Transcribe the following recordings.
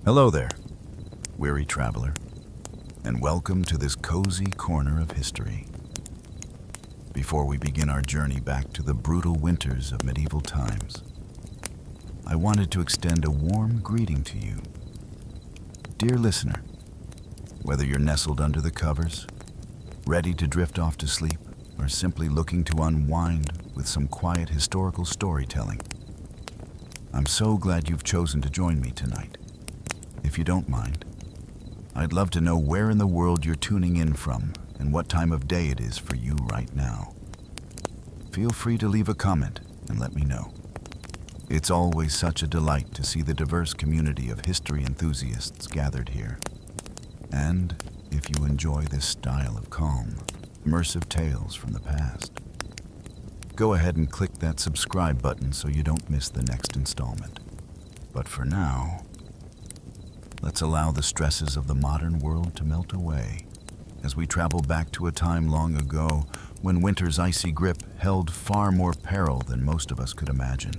Hello there, weary traveler, and welcome to this cozy corner of history. Before we begin our journey back to the brutal winters of medieval times, I wanted to extend a warm greeting to you. Dear listener, whether you're nestled under the covers, ready to drift off to sleep, or simply looking to unwind with some quiet historical storytelling, I'm so glad you've chosen to join me tonight. If you don't mind, I'd love to know where in the world you're tuning in from and what time of day it is for you right now. Feel free to leave a comment and let me know. It's always such a delight to see the diverse community of history enthusiasts gathered here. And if you enjoy this style of calm, immersive tales from the past, go ahead and click that subscribe button so you don't miss the next installment. But for now, let's allow the stresses of the modern world to melt away as we travel back to a time long ago when winter's icy grip held far more peril than most of us could imagine.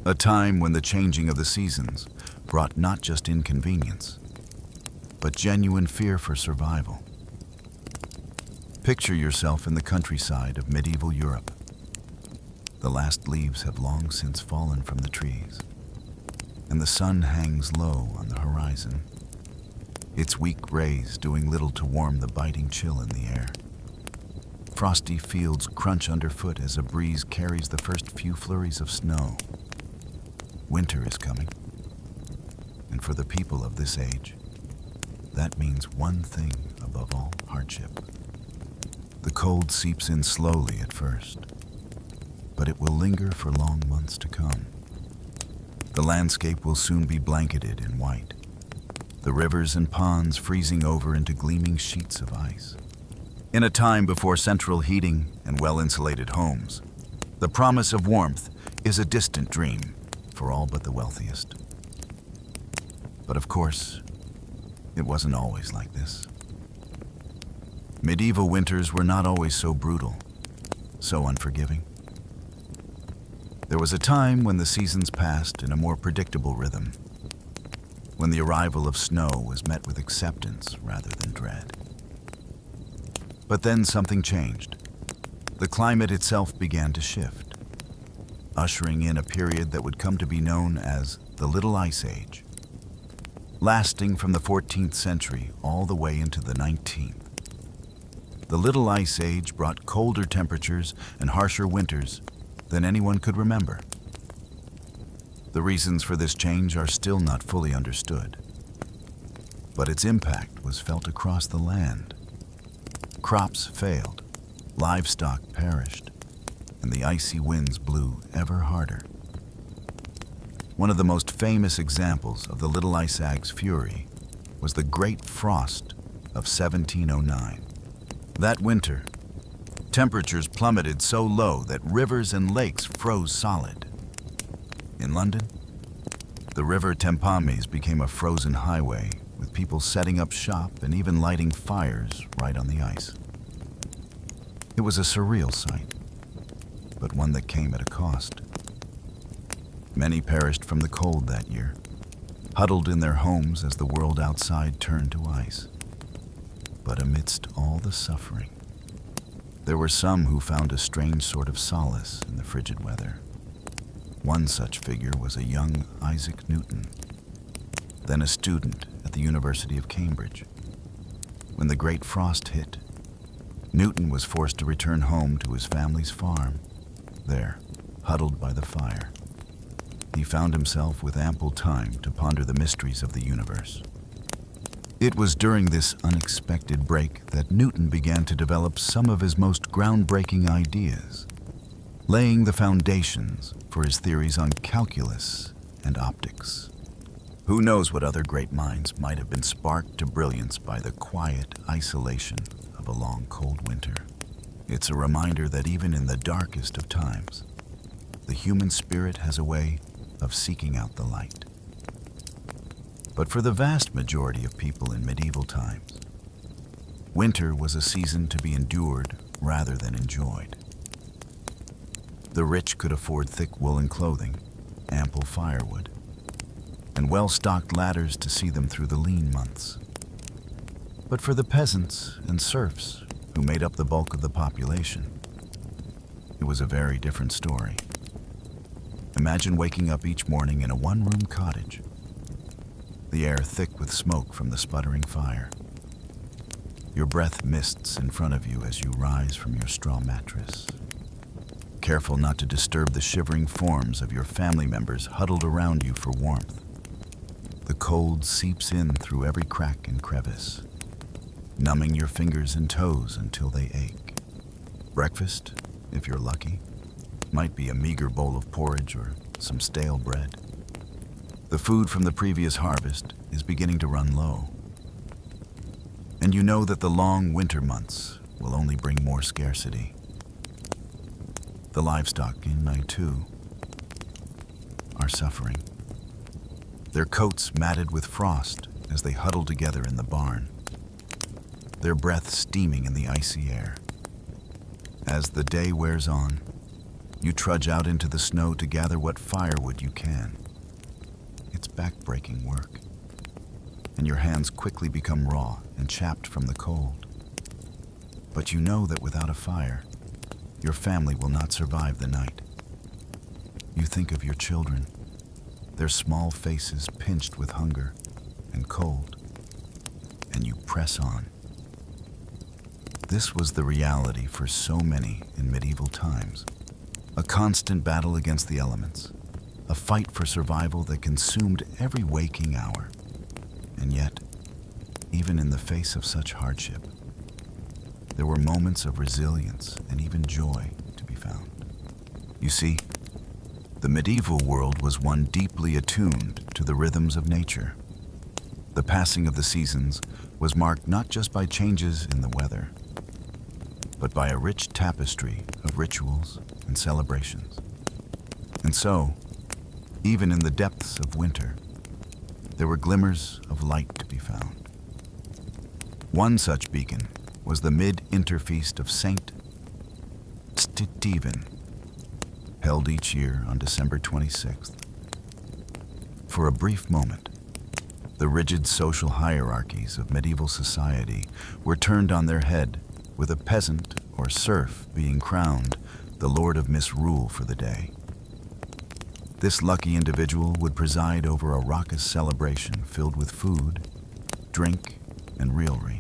A time when the changing of the seasons brought not just inconvenience, but genuine fear for survival. Picture yourself in the countryside of medieval Europe. The last leaves have long since fallen from the trees, and the sun hangs low on the horizon, its weak rays doing little to warm the biting chill in the air. Frosty fields crunch underfoot as a breeze carries the first few flurries of snow. Winter is coming, and for the people of this age, that means one thing above all: hardship. The cold seeps in slowly at first, but it will linger for long months to come. The landscape will soon be blanketed in white, the rivers and ponds freezing over into gleaming sheets of ice. In a time before central heating and well-insulated homes, the promise of warmth is a distant dream for all but the wealthiest. But of course, it wasn't always like this. Medieval winters were not always so brutal, so unforgiving. There was a time when the seasons passed in a more predictable rhythm, when the arrival of snow was met with acceptance rather than dread. But then something changed. The climate itself began to shift, ushering in a period that would come to be known as the Little Ice Age, lasting from the 14th century all the way into the 19th. The Little Ice Age brought colder temperatures and harsher winters than anyone could remember. The reasons for this change are still not fully understood, but its impact was felt across the land. Crops failed, livestock perished, and the icy winds blew ever harder. One of the most famous examples of the Little Ice Age's fury was the Great Frost of 1709. That winter, temperatures plummeted so low that rivers and lakes froze solid. In London, the River Thames became a frozen highway, with people setting up shop and even lighting fires right on the ice. It was a surreal sight, but one that came at a cost. Many perished from the cold that year, huddled in their homes as the world outside turned to ice. But amidst all the suffering, there were some who found a strange sort of solace in the frigid weather. One such figure was a young Isaac Newton, then a student at the University of Cambridge. When the Great Frost hit, Newton was forced to return home to his family's farm. There, huddled by the fire, he found himself with ample time to ponder the mysteries of the universe. It was during this unexpected break that Newton began to develop some of his most groundbreaking ideas, laying the foundations for his theories on calculus and optics. Who knows what other great minds might have been sparked to brilliance by the quiet isolation of a long, cold winter. It's a reminder that even in the darkest of times, the human spirit has a way of seeking out the light. But for the vast majority of people in medieval times, winter was a season to be endured rather than enjoyed. The rich could afford thick woolen clothing, ample firewood, and well-stocked ladders to see them through the lean months. But for the peasants and serfs who made up the bulk of the population, it was a very different story. Imagine waking up each morning in a one-room cottage, the air thick with smoke from the sputtering fire. Your breath mists in front of you as you rise from your straw mattress, careful not to disturb the shivering forms of your family members huddled around you for warmth. The cold seeps in through every crack and crevice, numbing your fingers and toes until they ache. Breakfast, if you're lucky, might be a meager bowl of porridge or some stale bread. The food from the previous harvest is beginning to run low, and you know that the long winter months will only bring more scarcity. The livestock in May, too, are suffering, their coats matted with frost as they huddle together in the barn, their breath steaming in the icy air. As the day wears on, you trudge out into the snow to gather what firewood you can. It's back-breaking work, and your hands quickly become raw and chapped from the cold. But you know that without a fire, your family will not survive the night. You think of your children, their small faces pinched with hunger and cold, and you press on. This was the reality for so many in medieval times. A constant battle against the elements, a fight for survival that consumed every waking hour. And yet, even in the face of such hardship, there were moments of resilience and even joy to be found. You see, the medieval world was one deeply attuned to the rhythms of nature. The passing of the seasons was marked not just by changes in the weather, but by a rich tapestry of rituals and celebrations. And so, even in the depths of winter, there were glimmers of light to be found. One such beacon was the mid-winter feast of Saint Stephen, held each year on December 26th. For a brief moment, the rigid social hierarchies of medieval society were turned on their head, with a peasant or serf being crowned the lord of misrule for the day. This lucky individual would preside over a raucous celebration filled with food, drink, and raillery.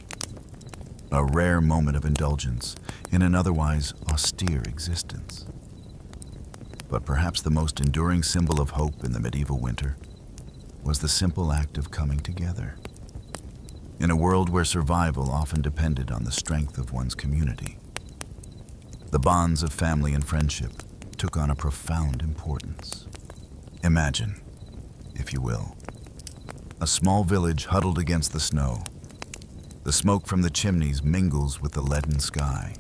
A rare moment of indulgence in an otherwise austere existence. But perhaps the most enduring symbol of hope in the medieval winter was the simple act of coming together. In a world where survival often depended on the strength of one's community, the bonds of family and friendship took on a profound importance. Imagine, if you will, a small village huddled against the snow. The smoke from the chimneys mingles with the leaden sky,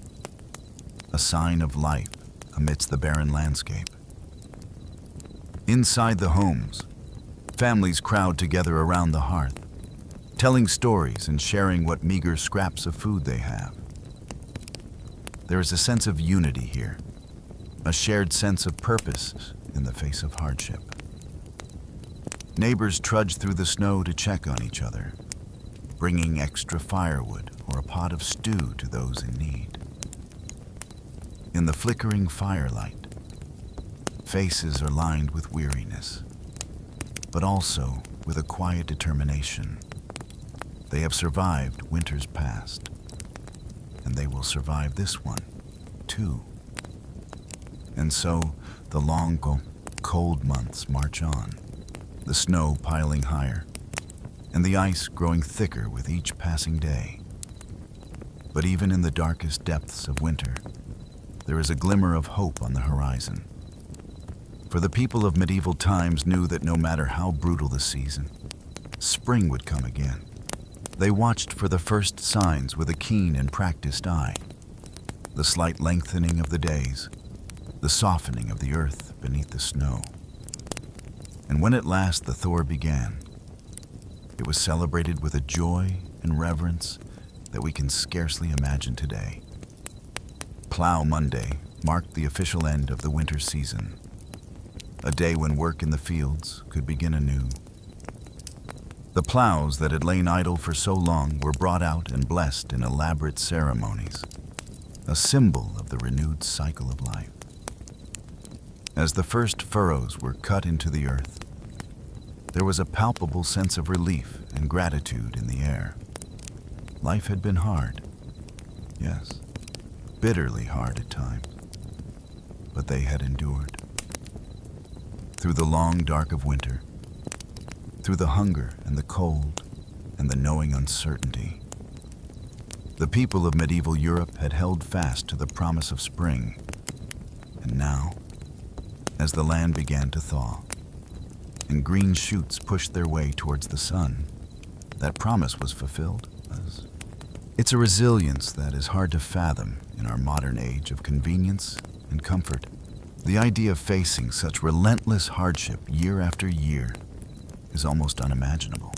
a sign of life amidst the barren landscape. Inside the homes, families crowd together around the hearth, telling stories and sharing what meager scraps of food they have. There is a sense of unity here, a shared sense of purpose in the face of hardship. Neighbors trudge through the snow to check on each other, bringing extra firewood or a pot of stew to those in need. In the flickering firelight, faces are lined with weariness, but also with a quiet determination. They have survived winters past, and they will survive this one, too. And so, the long, cold months march on, the snow piling higher, and the ice growing thicker with each passing day. But even in the darkest depths of winter, there is a glimmer of hope on the horizon. For the people of medieval times knew that no matter how brutal the season, spring would come again. They watched for the first signs with a keen and practiced eye. The slight lengthening of the days, the softening of the earth beneath the snow. And when at last the thaw began, it was celebrated with a joy and reverence that we can scarcely imagine today. Plough Monday marked the official end of the winter season, a day when work in the fields could begin anew. The ploughs that had lain idle for so long were brought out and blessed in elaborate ceremonies, a symbol of the renewed cycle of life. As the first furrows were cut into the earth, there was a palpable sense of relief and gratitude in the air. Life had been hard, yes, bitterly hard at times, but they had endured. Through the long dark of winter, through the hunger and the cold and the knowing uncertainty, the people of medieval Europe had held fast to the promise of spring. And now, as the land began to thaw, and green shoots pushed their way towards the sun, that promise was fulfilled. It's a resilience that is hard to fathom in our modern age of convenience and comfort. The idea of facing such relentless hardship year after year is almost unimaginable.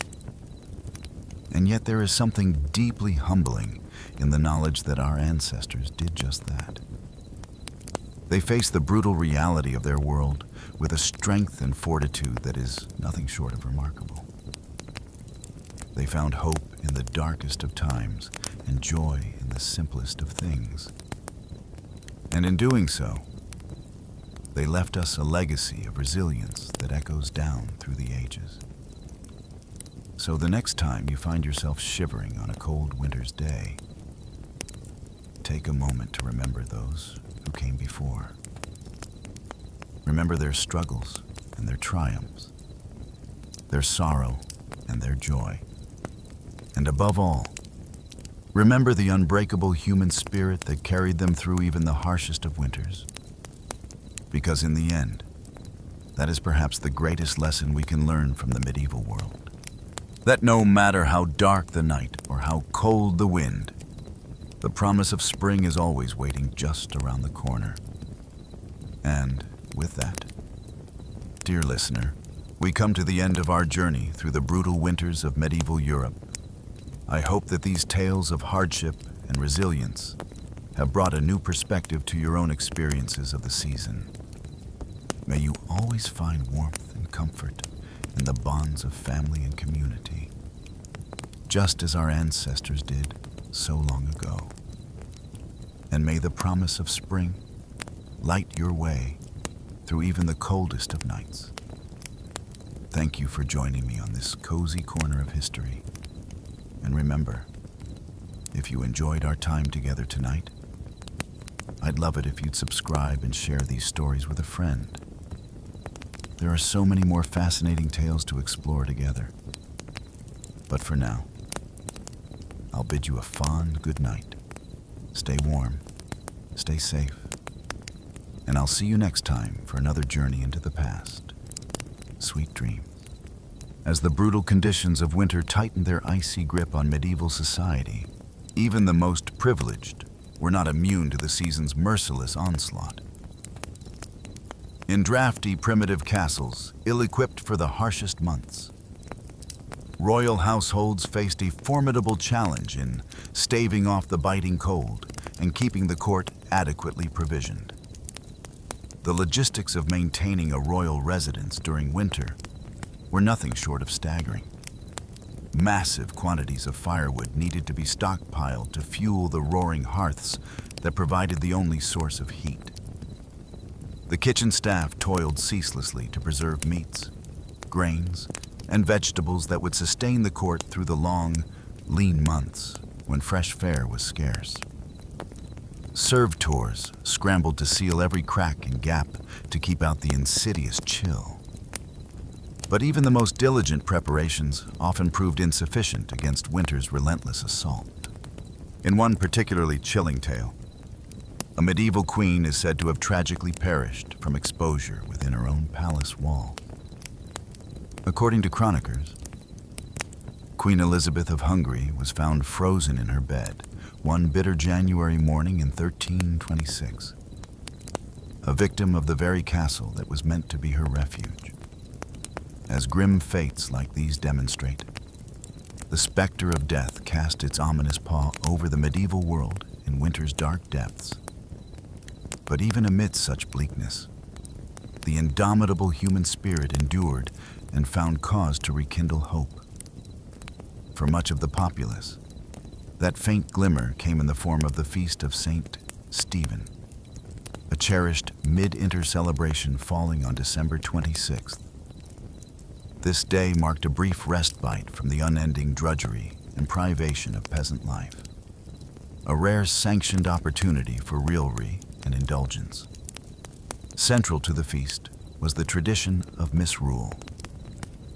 And yet there is something deeply humbling in the knowledge that our ancestors did just that. They faced the brutal reality of their world with a strength and fortitude that is nothing short of remarkable. They found hope in the darkest of times and joy in the simplest of things. And in doing so, they left us a legacy of resilience that echoes down through the ages. So the next time you find yourself shivering on a cold winter's day, take a moment to remember those who came before. Remember their struggles and their triumphs, their sorrow and their joy. And above all, remember the unbreakable human spirit that carried them through even the harshest of winters. Because in the end, that is perhaps the greatest lesson we can learn from the medieval world. That no matter how dark the night or how cold the wind, the promise of spring is always waiting just around the corner. And with that, dear listener, we come to the end of our journey through the brutal winters of medieval Europe. I hope that these tales of hardship and resilience have brought a new perspective to your own experiences of the season. May you always find warmth and comfort in the bonds of family and community, just as our ancestors did so long ago. And may the promise of spring light your way through even the coldest of nights. Thank you for joining me on this cozy corner of history. And remember, if you enjoyed our time together tonight, I'd love it if you'd subscribe and share these stories with a friend. There are so many more fascinating tales to explore together. But for now, I'll bid you a fond good night. Stay warm, stay safe, and I'll see you next time for another journey into the past. Sweet dreams. As the brutal conditions of winter tightened their icy grip on medieval society, even the most privileged were not immune to the season's merciless onslaught. In drafty primitive castles, ill-equipped for the harshest months, royal households faced a formidable challenge in staving off the biting cold and keeping the court adequately provisioned. The logistics of maintaining a royal residence during winter were nothing short of staggering. Massive quantities of firewood needed to be stockpiled to fuel the roaring hearths that provided the only source of heat. The kitchen staff toiled ceaselessly to preserve meats, grains, and vegetables that would sustain the court through the long, lean months when fresh fare was scarce. Servitors scrambled to seal every crack and gap to keep out the insidious chill. But even the most diligent preparations often proved insufficient against winter's relentless assault. In one particularly chilling tale, a medieval queen is said to have tragically perished from exposure within her own palace wall. According to chroniclers, Queen Elizabeth of Hungary was found frozen in her bed one bitter January morning in 1326, a victim of the very castle that was meant to be her refuge. As grim fates like these demonstrate, the specter of death cast its ominous paw over the medieval world in winter's dark depths. But even amidst such bleakness, the indomitable human spirit endured and found cause to rekindle hope. for much of the populace. That faint glimmer came in the form of the feast of Saint Stephen, a cherished mid-winter celebration falling on December 26th. This day marked a brief respite from the unending drudgery and privation of peasant life, a rare sanctioned opportunity for revelry and indulgence. Central to the feast was the tradition of misrule,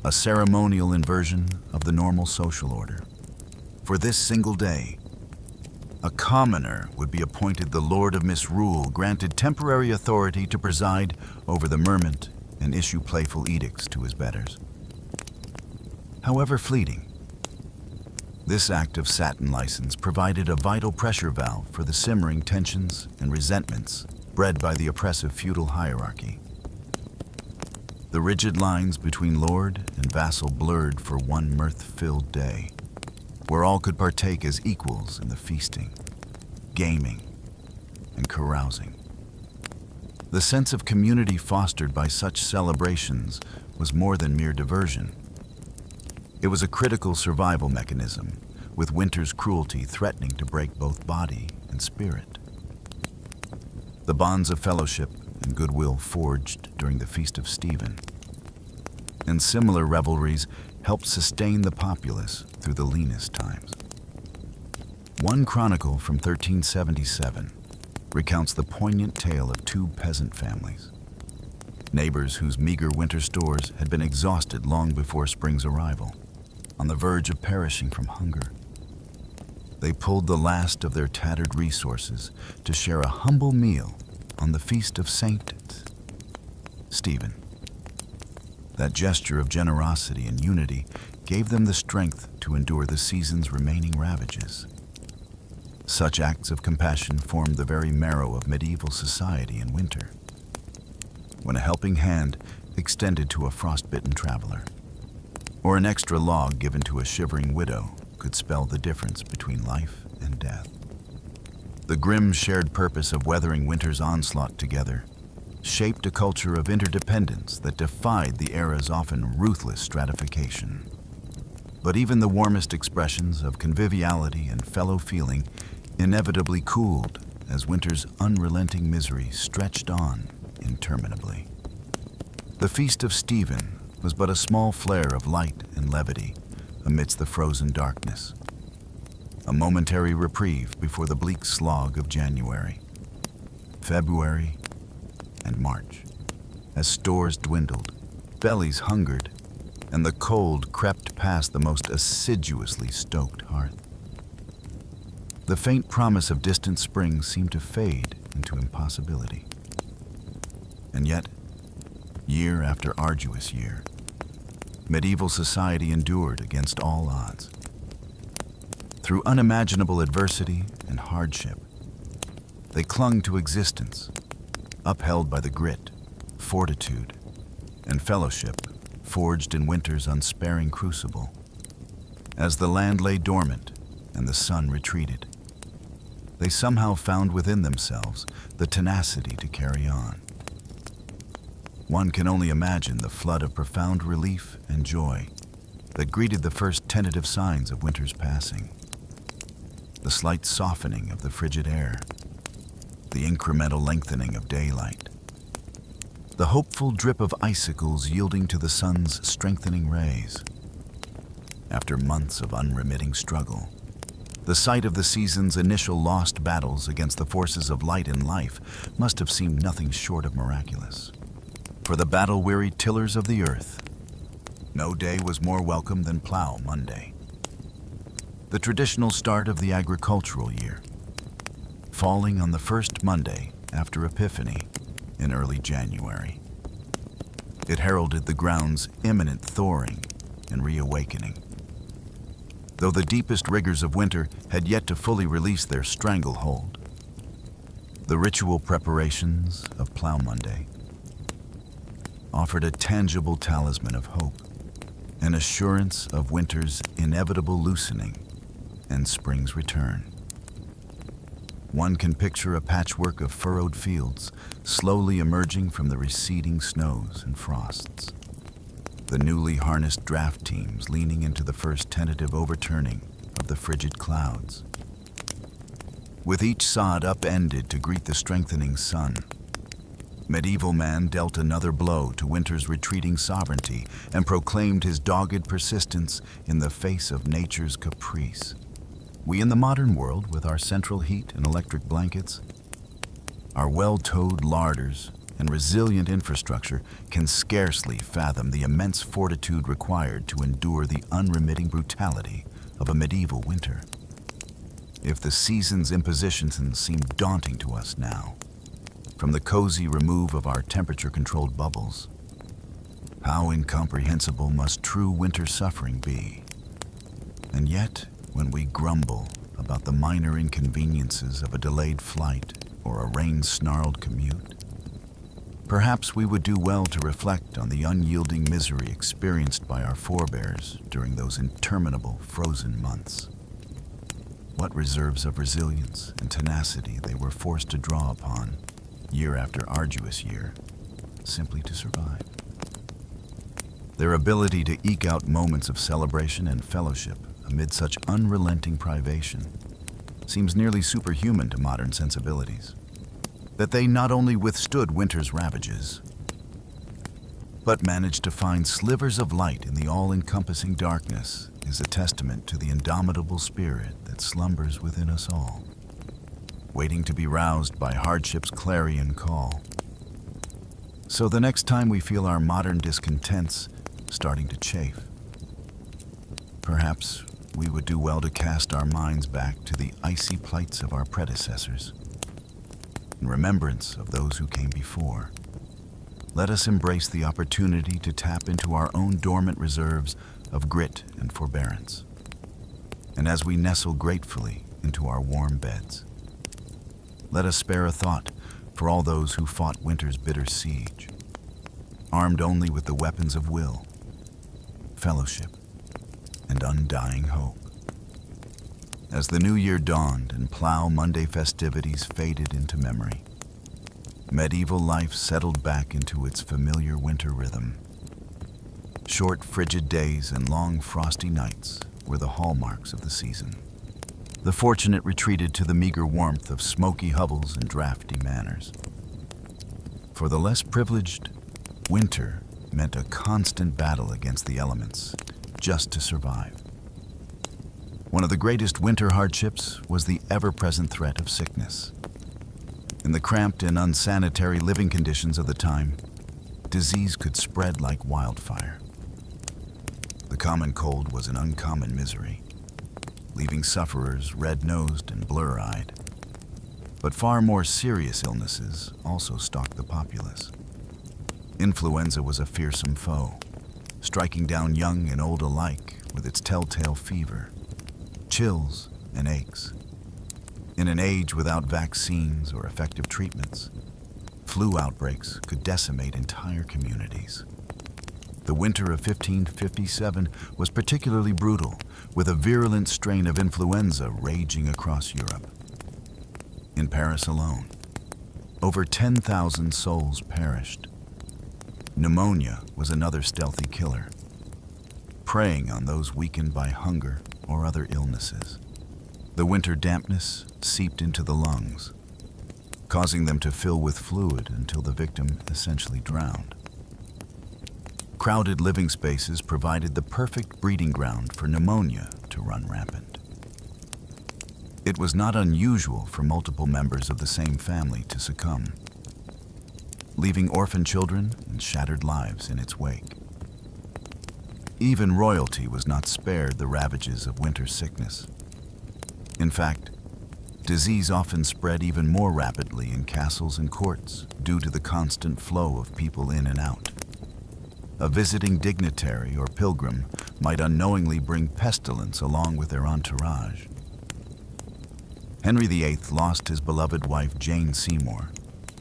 a ceremonial inversion of the normal social order. For this single day, a commoner would be appointed the Lord of Misrule, granted temporary authority to preside over the merment and issue playful edicts to his betters. However fleeting, this act of satin license provided a vital pressure valve for the simmering tensions and resentments bred by the oppressive feudal hierarchy. The rigid lines between lord and vassal blurred for one mirth-filled day, where all could partake as equals in the feasting, gaming, and carousing. The sense of community fostered by such celebrations was more than mere diversion. It was a critical survival mechanism, with winter's cruelty threatening to break both body and spirit. The bonds of fellowship and goodwill forged during the Feast of Stephen, and similar revelries helped sustain the populace through the leanest times. One chronicle from 1377 recounts the poignant tale of two peasant families, neighbors whose meager winter stores had been exhausted long before spring's arrival, on the verge of perishing from hunger. They pulled the last of their tattered resources to share a humble meal on the feast of Saint Stephen. That gesture of generosity and unity gave them the strength to endure the season's remaining ravages. Such acts of compassion formed the very marrow of medieval society in winter, when a helping hand extended to a frostbitten traveler, or an extra log given to a shivering widow could spell the difference between life and death. The grim shared purpose of weathering winter's onslaught together shaped a culture of interdependence that defied the era's often ruthless stratification. But even the warmest expressions of conviviality and fellow feeling inevitably cooled as winter's unrelenting misery stretched on interminably. The Feast of Stephen was but a small flare of light and levity amidst the frozen darkness, a momentary reprieve before the bleak slog of January, February, and March, as stores dwindled, bellies hungered, and the cold crept past the most assiduously stoked hearth. The faint promise of distant spring seemed to fade into impossibility. And yet, year after arduous year, medieval society endured against all odds. Through unimaginable adversity and hardship, they clung to existence, upheld by the grit, fortitude, and fellowship forged in winter's unsparing crucible. As the land lay dormant and the sun retreated, they somehow found within themselves the tenacity to carry on. One can only imagine the flood of profound relief and joy that greeted the first tentative signs of winter's passing. The slight softening of the frigid air, the incremental lengthening of daylight, the hopeful drip of icicles yielding to the sun's strengthening rays. After months of unremitting struggle, the sight of the season's initial lost battles against the forces of light and life must have seemed nothing short of miraculous. For the battle-weary tillers of the earth, no day was more welcome than Plough Monday, the traditional start of the agricultural year, falling on the first Monday after Epiphany in early January. It heralded the ground's imminent thawing and reawakening. Though the deepest rigors of winter had yet to fully release their stranglehold, the ritual preparations of Plough Monday offered a tangible talisman of hope, an assurance of winter's inevitable loosening and spring's return. One can picture a patchwork of furrowed fields slowly emerging from the receding snows and frosts. the newly harnessed draft teams leaning into the first tentative overturning of the frigid clouds. With each sod upended to greet the strengthening sun, medieval man dealt another blow to winter's retreating sovereignty and proclaimed his dogged persistence in the face of nature's caprice. We in the modern world, with our central heat and electric blankets, our well-towed larders, and resilient infrastructure, can scarcely fathom the immense fortitude required to endure the unremitting brutality of a medieval winter. If the season's impositions seem daunting to us now, from the cozy remove of our temperature-controlled bubbles, how incomprehensible must true winter suffering be? And yet, when we grumble about the minor inconveniences of a delayed flight or a rain-snarled commute, perhaps we would do well to reflect on the unyielding misery experienced by our forebears during those interminable frozen months. What reserves of resilience and tenacity they were forced to draw upon, year after arduous year, simply to survive. Their ability to eke out moments of celebration and fellowship amid such unrelenting privation seems nearly superhuman to modern sensibilities. That they not only withstood winter's ravages, but managed to find slivers of light in the all-encompassing darkness is a testament to the indomitable spirit that slumbers within us all, waiting to be roused by hardship's clarion call. So the next time we feel our modern discontents starting to chafe, perhaps we would do well to cast our minds back to the icy plights of our predecessors. In remembrance of those who came before, let us embrace the opportunity to tap into our own dormant reserves of grit and forbearance. And as we nestle gratefully into our warm beds, let us spare a thought for all those who fought winter's bitter siege, armed only with the weapons of will, fellowship, and undying hope. As the new year dawned and Plough Monday festivities faded into memory, medieval life settled back into its familiar winter rhythm. Short, frigid days and long, frosty nights were the hallmarks of the season. The fortunate retreated to the meager warmth of smoky hovels and drafty manors. For the less privileged, winter meant a constant battle against the elements just to survive. One of the greatest winter hardships was the ever-present threat of sickness. In the cramped and unsanitary living conditions of the time, disease could spread like wildfire. The common cold was an uncommon misery, leaving sufferers red-nosed and blur-eyed. But far more serious illnesses also stalked the populace. Influenza was a fearsome foe, striking down young and old alike with its telltale fever, chills, and aches. In an age without vaccines or effective treatments, flu outbreaks could decimate entire communities. The winter of 1557 was particularly brutal, with a virulent strain of influenza raging across Europe. In Paris alone, over 10,000 souls perished. Pneumonia was another stealthy killer, preying on those weakened by hunger or other illnesses. The winter dampness seeped into the lungs, causing them to fill with fluid until the victim essentially drowned. Crowded living spaces provided the perfect breeding ground for pneumonia to run rampant. It was not unusual for multiple members of the same family to succumb, leaving orphan children and shattered lives in its wake. Even royalty was not spared the ravages of winter sickness. In fact, disease often spread even more rapidly in castles and courts due to the constant flow of people in and out. A visiting dignitary or pilgrim might unknowingly bring pestilence along with their entourage. Henry VIII lost his beloved wife Jane Seymour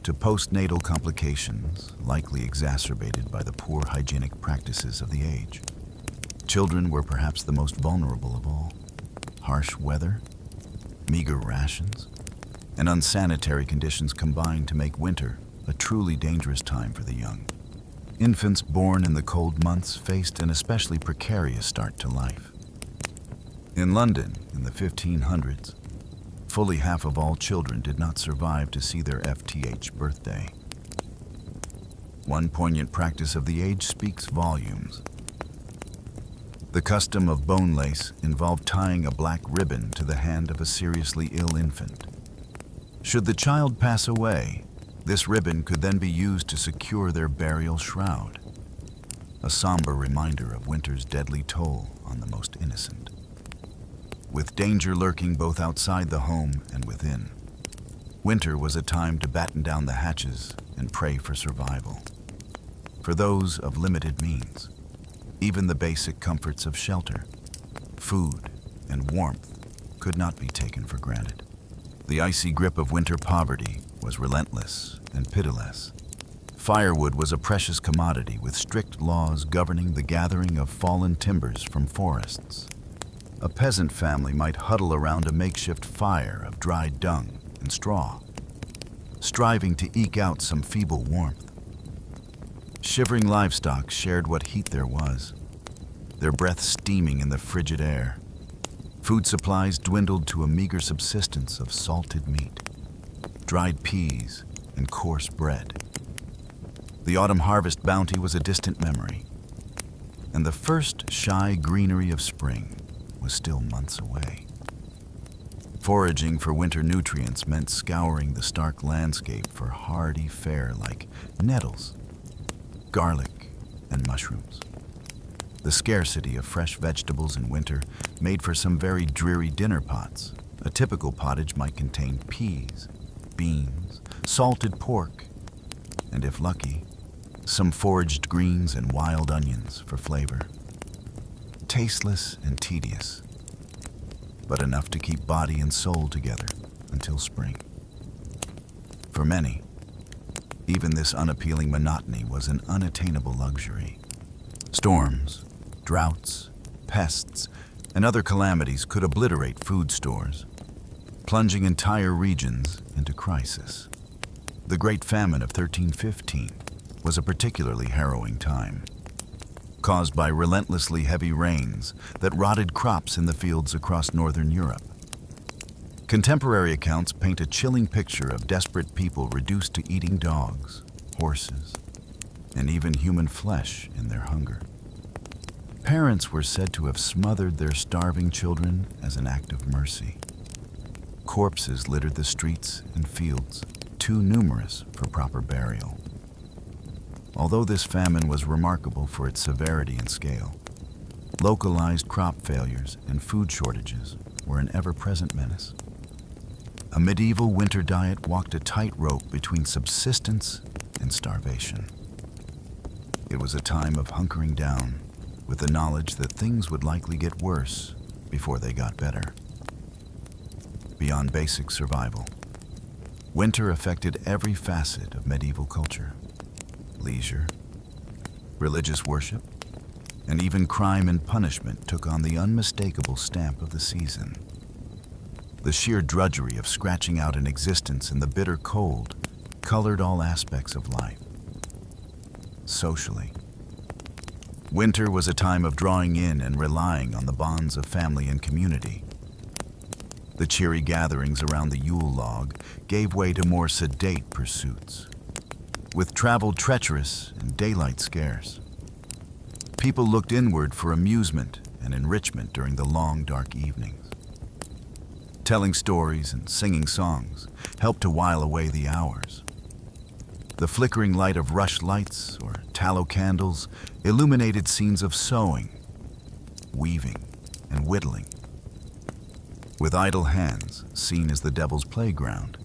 to postnatal complications likely exacerbated by the poor hygienic practices of the age. Children were perhaps the most vulnerable of all. Harsh weather, meager rations, and unsanitary conditions combined to make winter a truly dangerous time for the young. Infants born in the cold months faced an especially precarious start to life. In London, in the 1500s, fully half of all children did not survive to see their FTH birthday. One poignant practice of the age speaks volumes. The custom of bone lace involved tying a black ribbon to the hand of a seriously ill infant. Should the child pass away, this ribbon could then be used to secure their burial shroud, a somber reminder of winter's deadly toll on the most innocent. With danger lurking both outside the home and within, winter was a time to batten down the hatches and pray for survival. For those of limited means, even the basic comforts of shelter, food, and warmth could not be taken for granted. The icy grip of winter poverty was relentless and pitiless. Firewood was a precious commodity with strict laws governing the gathering of fallen timbers from forests. A peasant family might huddle around a makeshift fire of dried dung and straw, striving to eke out some feeble warmth. Shivering livestock shared what heat there was, their breath steaming in the frigid air. Food supplies dwindled to a meager subsistence of salted meat, dried peas, and coarse bread. The autumn harvest bounty was a distant memory, and the first shy greenery of spring was still months away. Foraging for winter nutrients meant scouring the stark landscape for hardy fare like nettles, garlic, and mushrooms. The scarcity of fresh vegetables in winter made for some very dreary dinner pots. A typical pottage might contain peas, beans, salted pork, and if lucky, some foraged greens and wild onions for flavor. Tasteless and tedious, but enough to keep body and soul together until spring. For many, even this unappealing monotony was an unattainable luxury. Storms, droughts, pests, and other calamities could obliterate food stores, plunging entire regions into crisis. The Great Famine of 1315 was a particularly harrowing time, caused by relentlessly heavy rains that rotted crops in the fields across northern Europe. Contemporary accounts paint a chilling picture of desperate people reduced to eating dogs, horses, and even human flesh in their hunger. Parents were said to have smothered their starving children as an act of mercy. Corpses littered the streets and fields, too numerous for proper burial. Although this famine was remarkable for its severity and scale, localized crop failures and food shortages were an ever-present menace. A medieval winter diet walked a tightrope between subsistence and starvation. It was a time of hunkering down, with the knowledge that things would likely get worse before they got better. Beyond basic survival, winter affected every facet of medieval culture. Leisure, religious worship, and even crime and punishment took on the unmistakable stamp of the season. The sheer drudgery of scratching out an existence in the bitter cold colored all aspects of life. Socially, winter was a time of drawing in and relying on the bonds of family and community. The cheery gatherings around the Yule log gave way to more sedate pursuits. With travel treacherous and daylight scarce, people looked inward for amusement and enrichment during the long, dark evenings. Telling stories and singing songs helped to while away the hours. The flickering light of rush lights or tallow candles illuminated scenes of sewing, weaving, and whittling. With idle hands seen as the devil's playground,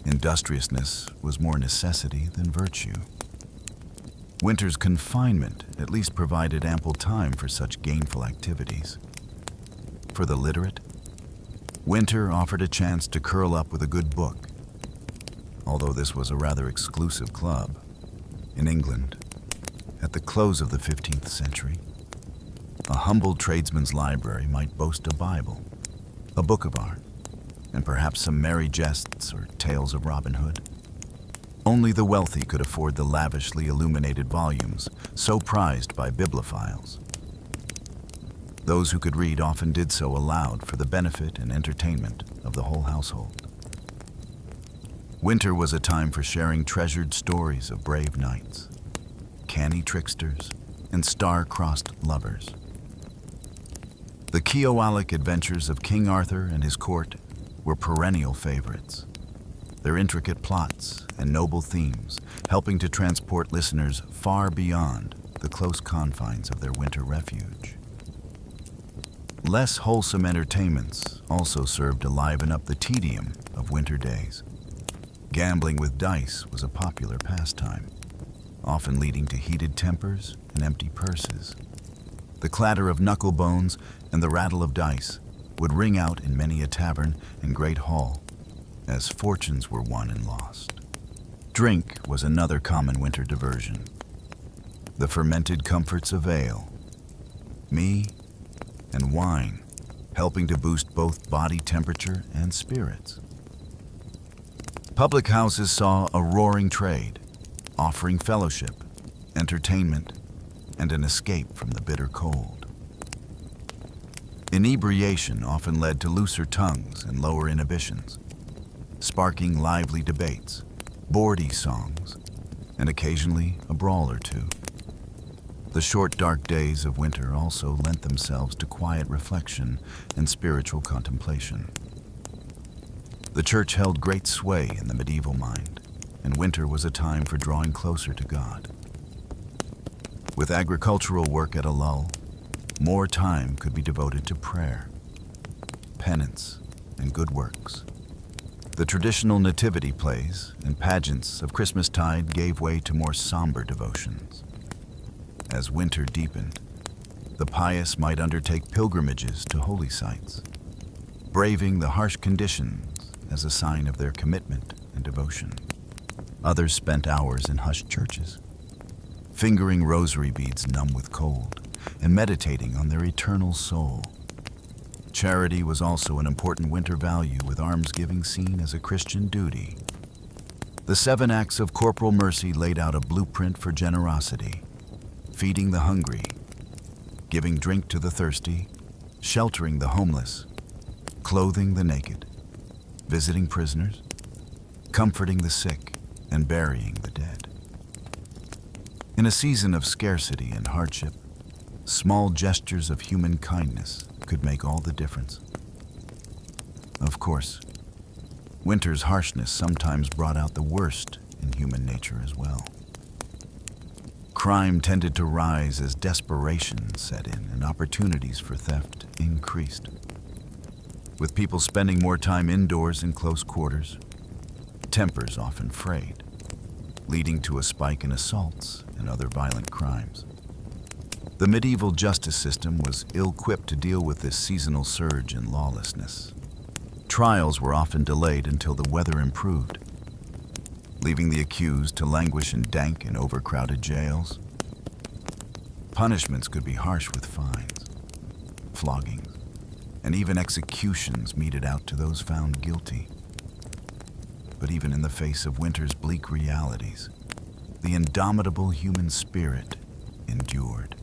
industriousness was more necessity than virtue. Winter's confinement at least provided ample time for such gainful activities. For the literate, winter offered a chance to curl up with a good book, although this was a rather exclusive club. In England, at the close of the 15th century, a humble tradesman's library might boast a Bible, a book of art, and perhaps some merry jests or tales of Robin Hood. Only the wealthy could afford the lavishly illuminated volumes so prized by bibliophiles. Those who could read often did so aloud for the benefit and entertainment of the whole household. Winter was a time for sharing treasured stories of brave knights, canny tricksters, and star-crossed lovers. The Ceoalic adventures of King Arthur and his court were perennial favorites, their intricate plots and noble themes helping to transport listeners far beyond the close confines of their winter refuge. Less wholesome entertainments also served to liven up the tedium of winter days. Gambling with dice was a popular pastime, often leading to heated tempers and empty purses. The clatter of knuckle bones and the rattle of dice would ring out in many a tavern and great hall as fortunes were won and lost. Drink was another common winter diversion. The fermented comforts of ale, mee, and wine, helping to boost both body temperature and spirits. Public houses saw a roaring trade, offering fellowship, entertainment, and an escape from the bitter cold. Inebriation often led to looser tongues and lower inhibitions, sparking lively debates, bawdy songs, and occasionally a brawl or two. The short, dark days of winter also lent themselves to quiet reflection and spiritual contemplation. The church held great sway in the medieval mind, and winter was a time for drawing closer to God. With agricultural work at a lull, more time could be devoted to prayer, penance, and good works. The traditional nativity plays and pageants of Christmastide gave way to more somber devotions. As winter deepened, the pious might undertake pilgrimages to holy sites, braving the harsh conditions as a sign of their commitment and devotion. Others spent hours in hushed churches, fingering rosary beads numb with cold and meditating on their eternal soul. Charity was also an important winter value, with almsgiving seen as a Christian duty. The 7 acts of corporal mercy laid out a blueprint for generosity: feeding the hungry, giving drink to the thirsty, sheltering the homeless, clothing the naked, visiting prisoners, comforting the sick, and burying the dead. In a season of scarcity and hardship, small gestures of human kindness could make all the difference. Of course, winter's harshness sometimes brought out the worst in human nature as well. Crime tended to rise as desperation set in and opportunities for theft increased. With people spending more time indoors in close quarters, tempers often frayed, leading to a spike in assaults and other violent crimes. The medieval justice system was ill-equipped to deal with this seasonal surge in lawlessness. Trials were often delayed until the weather improved, leaving the accused to languish in dank and overcrowded jails. Punishments could be harsh, with fines, floggings, and even executions meted out to those found guilty. But even in the face of winter's bleak realities, the indomitable human spirit endured.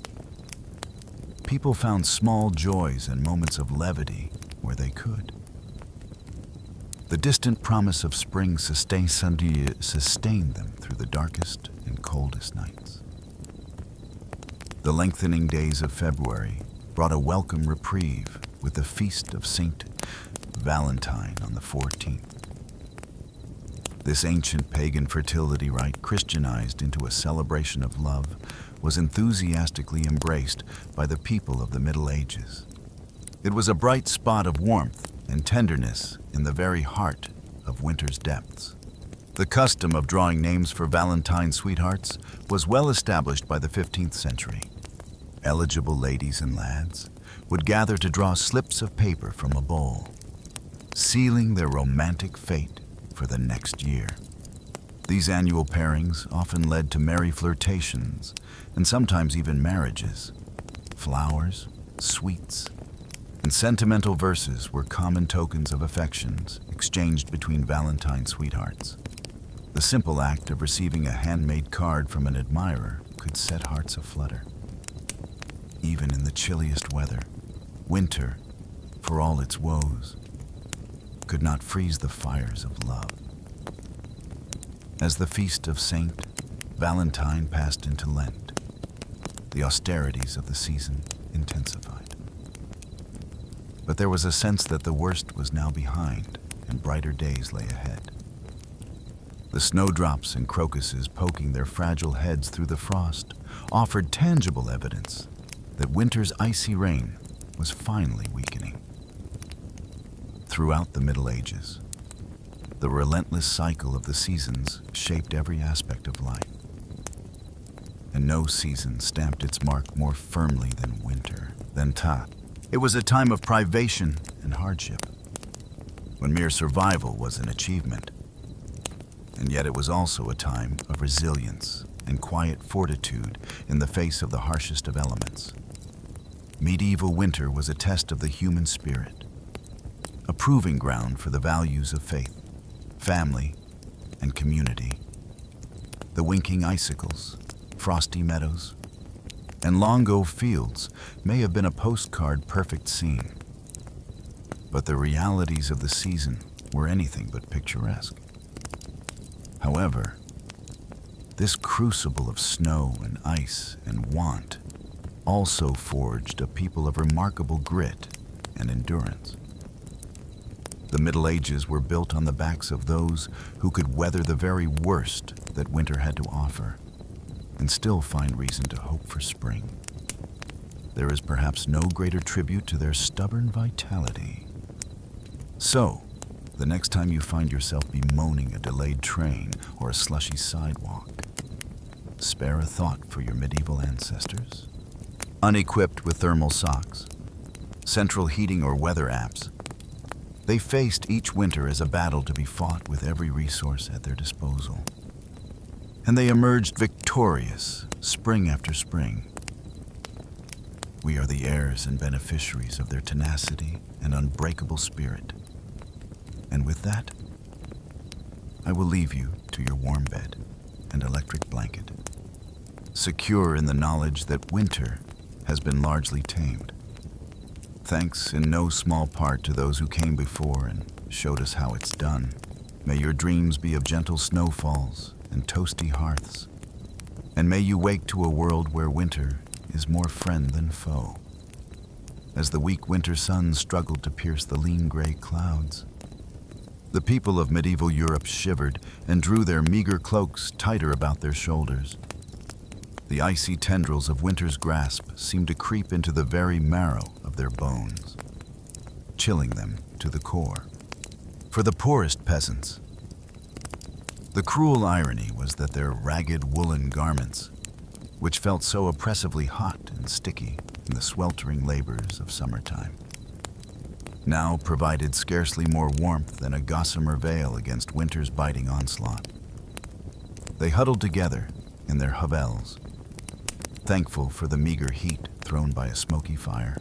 People found small joys and moments of levity where they could. The distant promise of spring sustained them through the darkest and coldest nights. The lengthening days of February brought a welcome reprieve with the feast of Saint Valentine on the 14th. This ancient pagan fertility rite, Christianized into a celebration of love, was enthusiastically embraced by the people of the Middle Ages. It was a bright spot of warmth and tenderness in the very heart of winter's depths. The custom of drawing names for Valentine sweethearts was well established by the 15th century. Eligible ladies and lads would gather to draw slips of paper from a bowl, sealing their romantic fate for the next year. These annual pairings often led to merry flirtations and sometimes even marriages. Flowers, sweets, and sentimental verses were common tokens of affections exchanged between Valentine sweethearts. The simple act of receiving a handmade card from an admirer could set hearts aflutter. Even in the chilliest weather, winter, for all its woes, could not freeze the fires of love. As the feast of Saint Valentine passed into Lent, the austerities of the season intensified. But there was a sense that the worst was now behind and brighter days lay ahead. The snowdrops and crocuses poking their fragile heads through the frost offered tangible evidence that winter's icy reign was finally weakening. Throughout the Middle Ages, the relentless cycle of the seasons shaped every aspect of life. And no season stamped its mark more firmly than winter, than Ta. It was a time of privation and hardship, when mere survival was an achievement. And yet it was also a time of resilience and quiet fortitude in the face of the harshest of elements. Medieval winter was a test of the human spirit, a proving ground for the values of faith, family, and community. The winking icicles, frosty meadows, and long-ago fields may have been a postcard-perfect scene, but the realities of the season were anything but picturesque. However, this crucible of snow and ice and want also forged a people of remarkable grit and endurance. The Middle Ages were built on the backs of those who could weather the very worst that winter had to offer and still find reason to hope for spring. There is perhaps no greater tribute to their stubborn vitality. So, the next time you find yourself bemoaning a delayed train or a slushy sidewalk, spare a thought for your medieval ancestors. Unequipped with thermal socks, central heating, or weather apps, they faced each winter as a battle to be fought with every resource at their disposal. And they emerged victorious, spring after spring. We are the heirs and beneficiaries of their tenacity and unbreakable spirit. And with that, I will leave you to your warm bed and electric blanket, secure in the knowledge that winter has been largely tamed. Thanks in no small part to those who came before and showed us how it's done. May your dreams be of gentle snowfalls and toasty hearths, and may you wake to a world where winter is more friend than foe. As the weak winter sun struggled to pierce the lean gray clouds, the people of medieval Europe shivered and drew their meager cloaks tighter about their shoulders. The icy tendrils of winter's grasp seemed to creep into the very marrow of their bones, chilling them to the core. For the poorest peasants, the cruel irony was that their ragged woolen garments, which felt so oppressively hot and sticky in the sweltering labors of summertime, now provided scarcely more warmth than a gossamer veil against winter's biting onslaught. They huddled together in their hovels, thankful for the meager heat thrown by a smoky fire,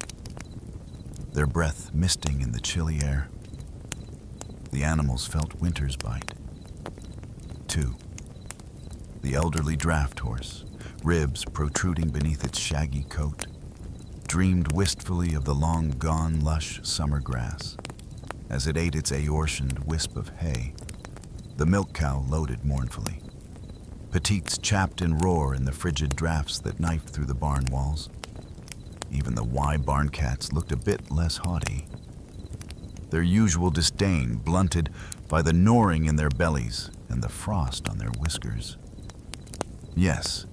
their breath misting in the chilly air. The animals felt winter's bite, too. The elderly draft horse, ribs protruding beneath its shaggy coat, dreamed wistfully of the long-gone lush summer grass as it ate its aortioned wisp of hay. The milk cow loaded mournfully. Petites chapped and roar in the frigid drafts that knifed through the barn walls. Even the barn cats looked a bit less haughty, their usual disdain blunted by the gnawing in their bellies and the frost on their whiskers. Yes,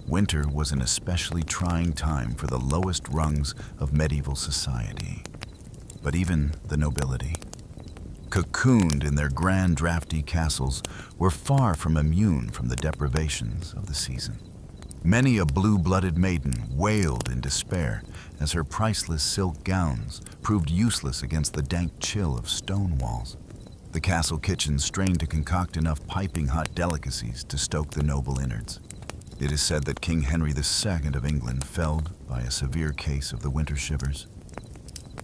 winter was an especially trying time for the lowest rungs of medieval society. But even the nobility, cocooned in their grand drafty castles, were far from immune from the deprivations of the season. Many a blue-blooded maiden wailed in despair as her priceless silk gowns proved useless against the dank chill of stone walls. The castle kitchens strained to concoct enough piping hot delicacies to stoke the noble innards. It is said that King Henry II of England, felled by a severe case of the winter shivers,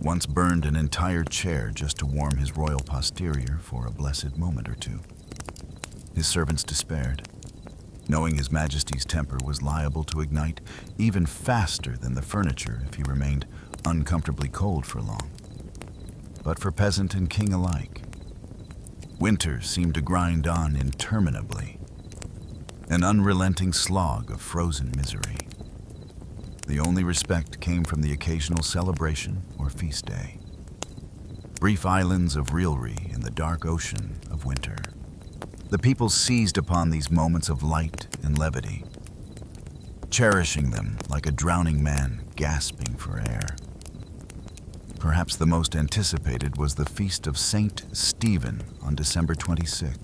once burned an entire chair just to warm his royal posterior for a blessed moment or two. His servants despaired, knowing His Majesty's temper was liable to ignite even faster than the furniture if he remained uncomfortably cold for long. But for peasant and king alike, winter seemed to grind on interminably, an unrelenting slog of frozen misery. The only respect came from the occasional celebration or feast day. Brief islands of raillery in the dark ocean of winter. The people seized upon these moments of light and levity, cherishing them like a drowning man gasping for air. Perhaps the most anticipated was the feast of Saint Stephen on December 26th,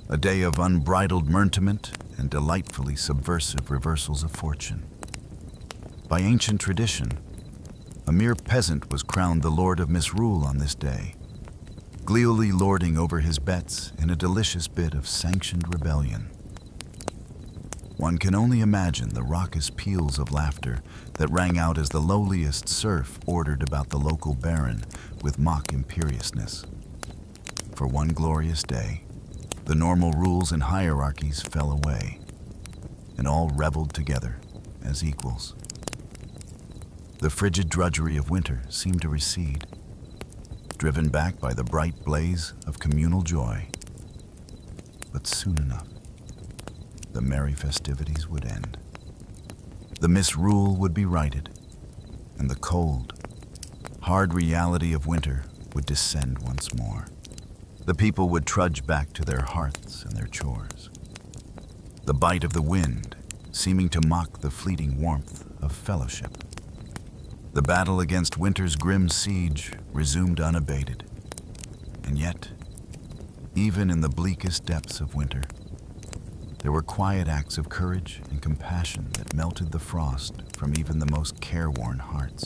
a day of unbridled merriment and delightfully subversive reversals of fortune. By ancient tradition, a mere peasant was crowned the lord of misrule on this day, gleefully lording over his bets in a delicious bit of sanctioned rebellion. One can only imagine the raucous peals of laughter that rang out as the lowliest serf ordered about the local baron with mock imperiousness. For one glorious day, the normal rules and hierarchies fell away, and all reveled together as equals. The frigid drudgery of winter seemed to recede, driven back by the bright blaze of communal joy. But soon enough, the merry festivities would end. The misrule would be righted, and the cold, hard reality of winter would descend once more. The people would trudge back to their hearths and their chores, the bite of the wind seeming to mock the fleeting warmth of fellowship. The battle against winter's grim siege resumed unabated. And yet, even in the bleakest depths of winter, there were quiet acts of courage and compassion that melted the frost from even the most careworn hearts.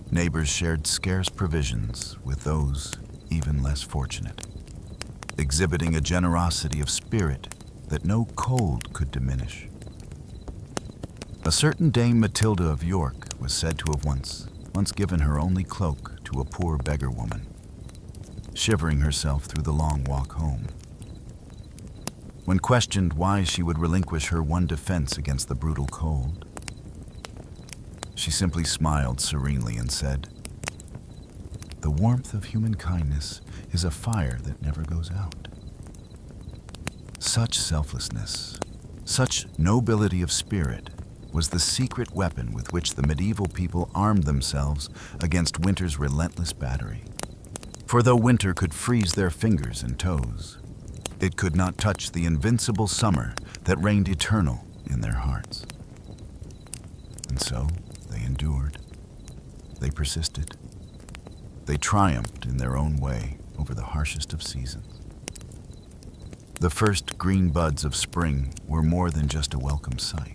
Neighbors shared scarce provisions with those even less fortunate, exhibiting a generosity of spirit that no cold could diminish. A certain Dame Matilda of York was said to have once given her only cloak to a poor beggar woman, shivering herself through the long walk home. When questioned why she would relinquish her one defense against the brutal cold, she simply smiled serenely and said, "The warmth of human kindness is a fire that never goes out." Such selflessness, such nobility of spirit, was the secret weapon with which the medieval people armed themselves against winter's relentless battery. For though winter could freeze their fingers and toes, it could not touch the invincible summer that reigned eternal in their hearts. And so they endured. They persisted. They triumphed in their own way over the harshest of seasons. The first green buds of spring were more than just a welcome sight.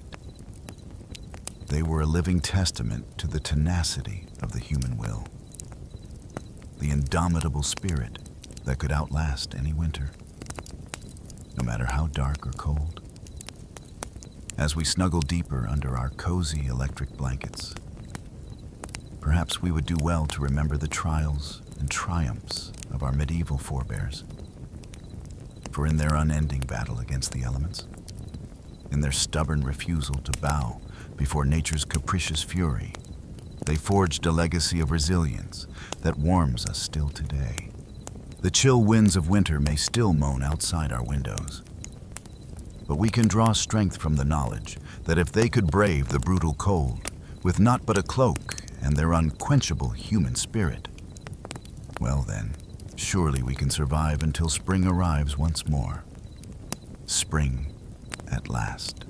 They were a living testament to the tenacity of the human will, the indomitable spirit that could outlast any winter, no matter how dark or cold. As we snuggle deeper under our cozy electric blankets, perhaps we would do well to remember the trials and triumphs of our medieval forebears. For in their unending battle against the elements, in their stubborn refusal to bow before nature's capricious fury, they forged a legacy of resilience that warms us still today. The chill winds of winter may still moan outside our windows, but we can draw strength from the knowledge that if they could brave the brutal cold with naught but a cloak and their unquenchable human spirit, well then, surely we can survive until spring arrives once more. Spring at last.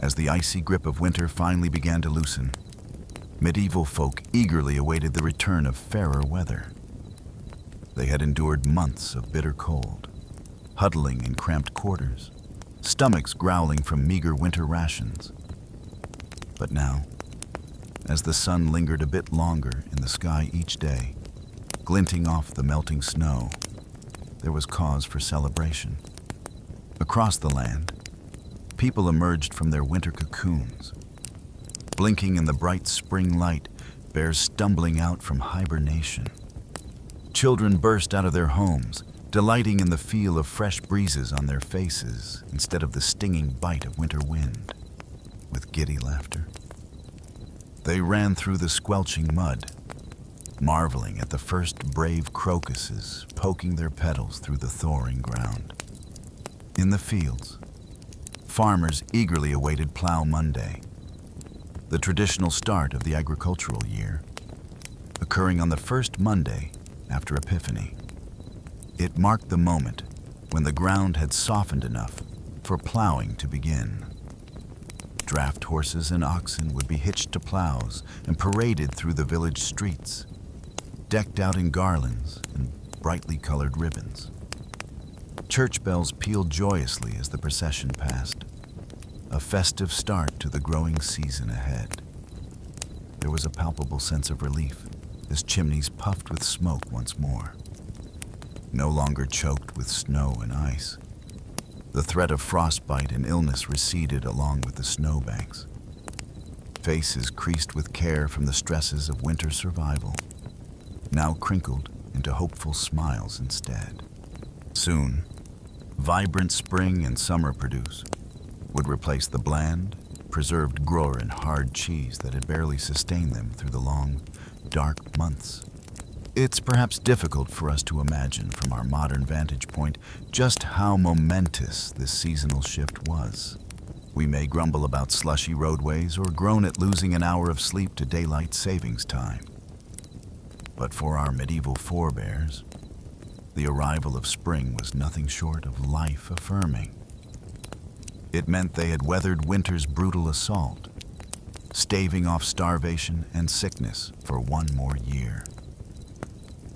As the icy grip of winter finally began to loosen, medieval folk eagerly awaited the return of fairer weather. They had endured months of bitter cold, huddling in cramped quarters, stomachs growling from meager winter rations. But now, as the sun lingered a bit longer in the sky each day, glinting off the melting snow, there was cause for celebration. Across the land, people emerged from their winter cocoons. Blinking in the bright spring light, bears stumbling out from hibernation. Children burst out of their homes, delighting in the feel of fresh breezes on their faces instead of the stinging bite of winter wind, with giddy laughter. They ran through the squelching mud, marveling at the first brave crocuses poking their petals through the thawing ground. In the fields, farmers eagerly awaited Plough Monday, the traditional start of the agricultural year, occurring on the first Monday after Epiphany. It marked the moment when the ground had softened enough for plowing to begin. Draft horses and oxen would be hitched to plows and paraded through the village streets, decked out in garlands and brightly colored ribbons. Church bells pealed joyously as the procession passed, a festive start to the growing season ahead. There was a palpable sense of relief as chimneys puffed with smoke once more. No longer choked with snow and ice, the threat of frostbite and illness receded along with the snowbanks. Faces creased with care from the stresses of winter survival, now crinkled into hopeful smiles instead. Soon, vibrant spring and summer produce would replace the bland, preserved gruyere and hard cheese that had barely sustained them through the long, dark months. It's perhaps difficult for us to imagine from our modern vantage point just how momentous this seasonal shift was. We may grumble about slushy roadways or groan at losing an hour of sleep to daylight savings time. But for our medieval forebears, the arrival of spring was nothing short of life-affirming. It meant they had weathered winter's brutal assault, staving off starvation and sickness for one more year.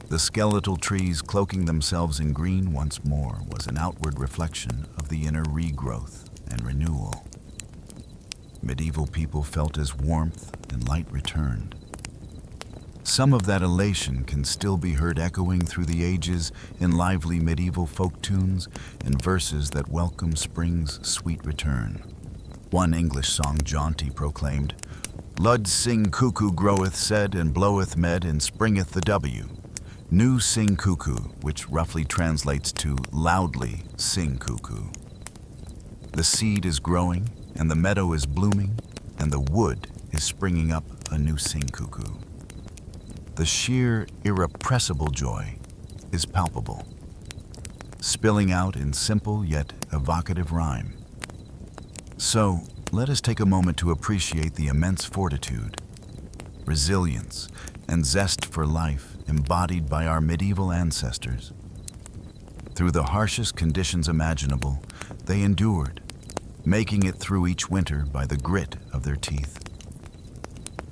The skeletal trees cloaking themselves in green once more was an outward reflection of the inner regrowth and renewal. Medieval people felt as warmth and light returned. Some of that elation can still be heard echoing through the ages in lively medieval folk tunes and verses that welcome spring's sweet return. One English song jaunty proclaimed, "Lud sing cuckoo groweth said and bloweth med and springeth the W. New sing cuckoo," which roughly translates to loudly sing cuckoo. The seed is growing and the meadow is blooming and the wood is springing up a new sing cuckoo. The sheer, irrepressible joy is palpable, spilling out in simple yet evocative rhyme. So, let us take a moment to appreciate the immense fortitude, resilience, and zest for life embodied by our medieval ancestors. Through the harshest conditions imaginable, they endured, making it through each winter by the grit of their teeth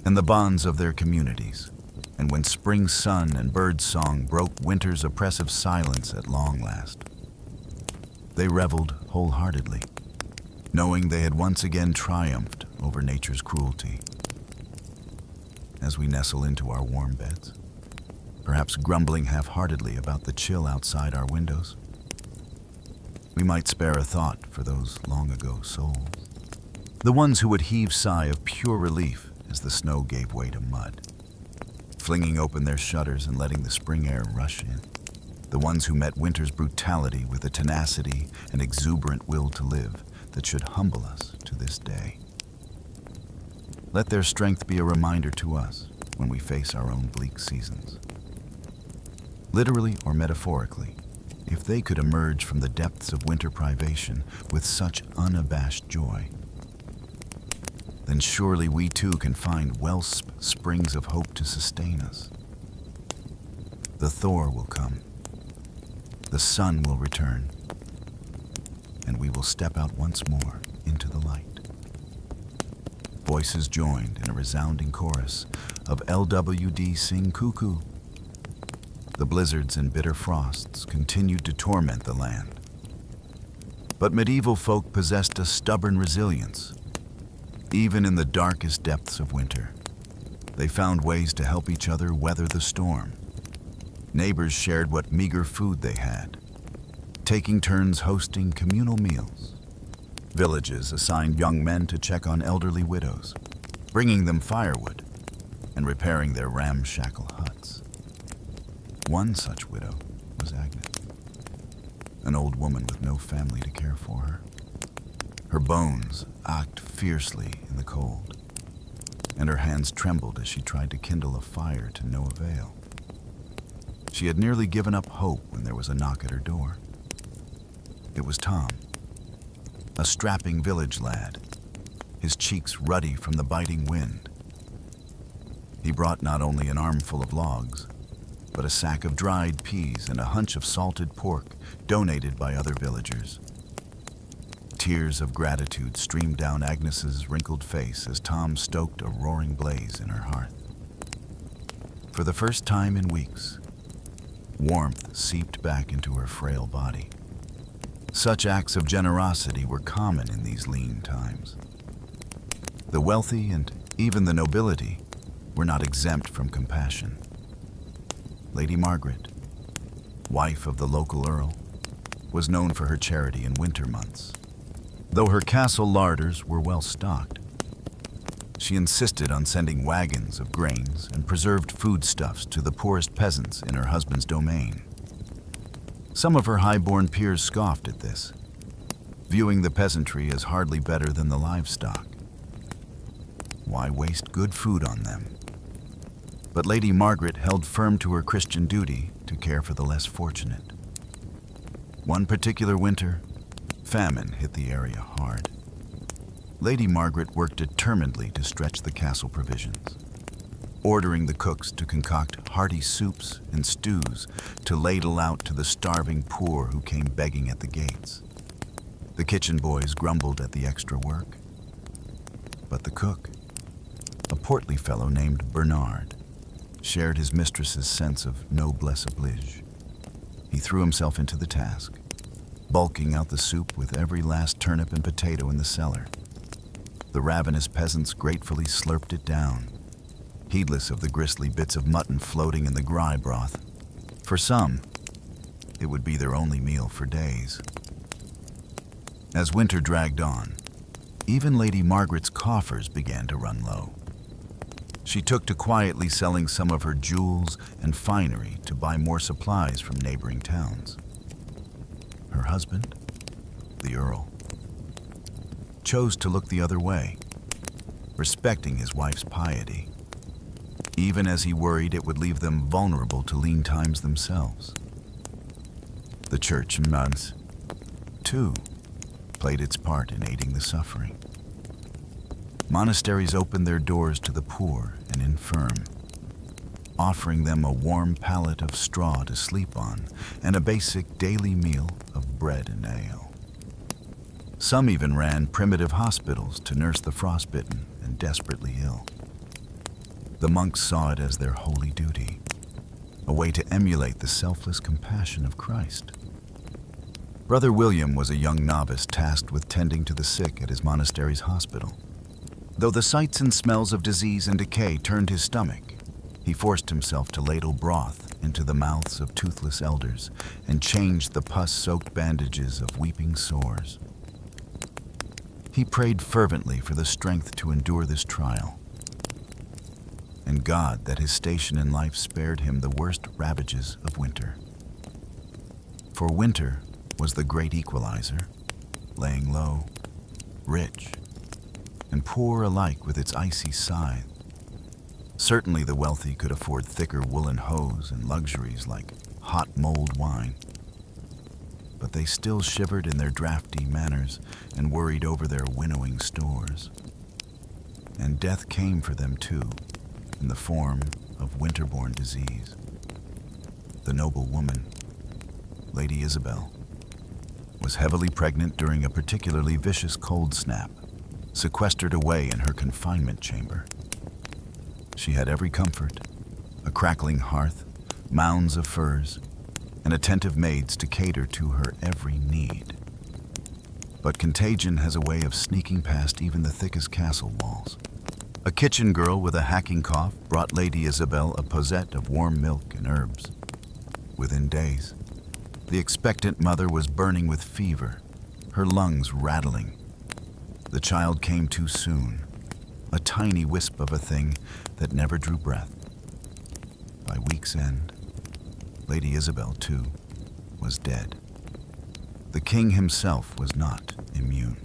and the bonds of their communities. And when spring sun and bird song broke winter's oppressive silence at long last, they reveled wholeheartedly, knowing they had once again triumphed over nature's cruelty. As we nestle into our warm beds, perhaps grumbling half-heartedly about the chill outside our windows, we might spare a thought for those long-ago souls, the ones who would heave sigh of pure relief as the snow gave way to mud, flinging open their shutters and letting the spring air rush in, the ones who met winter's brutality with a tenacity and exuberant will to live that should humble us to this day. Let their strength be a reminder to us when we face our own bleak seasons. Literally or metaphorically, if they could emerge from the depths of winter privation with such unabashed joy, then surely we too can find springs of hope to sustain us. The thaw will come, the sun will return, and we will step out once more into the light. Voices joined in a resounding chorus of LWD Sing Cuckoo. The blizzards and bitter frosts continued to torment the land. But medieval folk possessed a stubborn resilience. Even in the darkest depths of winter, they found ways to help each other weather the storm. Neighbors shared what meager food they had, taking turns hosting communal meals. Villages assigned young men to check on elderly widows, bringing them firewood and repairing their ramshackle huts. One such widow was Agnes, an old woman with no family to care for her. Her bones ached fiercely in the cold, and her hands trembled as she tried to kindle a fire to no avail. She had nearly given up hope when there was a knock at her door. It was Tom, a strapping village lad, his cheeks ruddy from the biting wind. He brought not only an armful of logs, but a sack of dried peas and a hunch of salted pork donated by other villagers. Tears of gratitude streamed down Agnes's wrinkled face as Tom stoked a roaring blaze in her hearth. For the first time in weeks, warmth seeped back into her frail body. Such acts of generosity were common in these lean times. The wealthy and even the nobility were not exempt from compassion. Lady Margaret, wife of the local earl, was known for her charity in winter months. Though her castle larders were well stocked, she insisted on sending wagons of grains and preserved foodstuffs to the poorest peasants in her husband's domain. Some of her high-born peers scoffed at this, viewing the peasantry as hardly better than the livestock. Why waste good food on them? But Lady Margaret held firm to her Christian duty to care for the less fortunate. One particular winter, famine hit the area hard. Lady Margaret worked determinedly to stretch the castle provisions, ordering the cooks to concoct hearty soups and stews to ladle out to the starving poor who came begging at the gates. The kitchen boys grumbled at the extra work. But the cook, a portly fellow named Bernard, shared his mistress's sense of noblesse oblige. He threw himself into the task, bulking out the soup with every last turnip and potato in the cellar. The ravenous peasants gratefully slurped it down, heedless of the gristly bits of mutton floating in the grey broth. For some, it would be their only meal for days. As winter dragged on, even Lady Margaret's coffers began to run low. She took to quietly selling some of her jewels and finery to buy more supplies from neighboring towns. Her husband, the Earl, chose to look the other way, respecting his wife's piety, even as he worried it would leave them vulnerable to lean times themselves. The church in Mainz, too, played its part in aiding the suffering. Monasteries opened their doors to the poor and infirm, offering them a warm pallet of straw to sleep on and a basic daily meal of bread and ale. Some even ran primitive hospitals to nurse the frostbitten and desperately ill. The monks saw it as their holy duty, a way to emulate the selfless compassion of Christ. Brother William was a young novice tasked with tending to the sick at his monastery's hospital. Though the sights and smells of disease and decay turned his stomach, he forced himself to ladle broth into the mouths of toothless elders and changed the pus-soaked bandages of weeping sores. He prayed fervently for the strength to endure this trial, and God that his station in life spared him the worst ravages of winter. For winter was the great equalizer, laying low, rich, and poor alike with its icy scythe. Certainly the wealthy could afford thicker woolen hose and luxuries like hot mulled wine, but they still shivered in their drafty manners and worried over their winnowing stores. And death came for them too, in the form of winter-borne disease. The noble woman, Lady Isabel, was heavily pregnant during a particularly vicious cold snap, sequestered away in her confinement chamber. She had every comfort, a crackling hearth, mounds of furs, and attentive maids to cater to her every need. But contagion has a way of sneaking past even the thickest castle walls. A kitchen girl with a hacking cough brought Lady Isabel a posset of warm milk and herbs. Within days, the expectant mother was burning with fever, her lungs rattling. The child came too soon, a tiny wisp of a thing that never drew breath. By week's end, Lady Isabel, too, was dead. the king himself was not immune.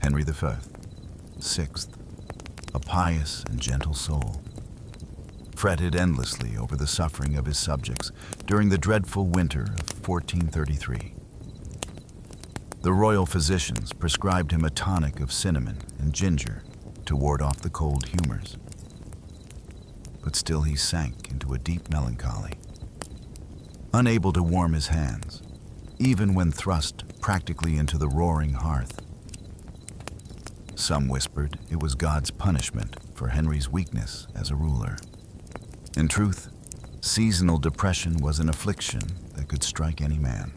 Henry V, sixth, a pious and gentle soul, fretted endlessly over the suffering of his subjects during the dreadful winter of 1433. The royal physicians prescribed him a tonic of cinnamon and ginger to ward off the cold humors. But still he sank into a deep melancholy, unable to warm his hands, even when thrust practically into the roaring hearth. Some whispered it was God's punishment for Henry's weakness as a ruler. In truth, seasonal depression was an affliction that could strike any man,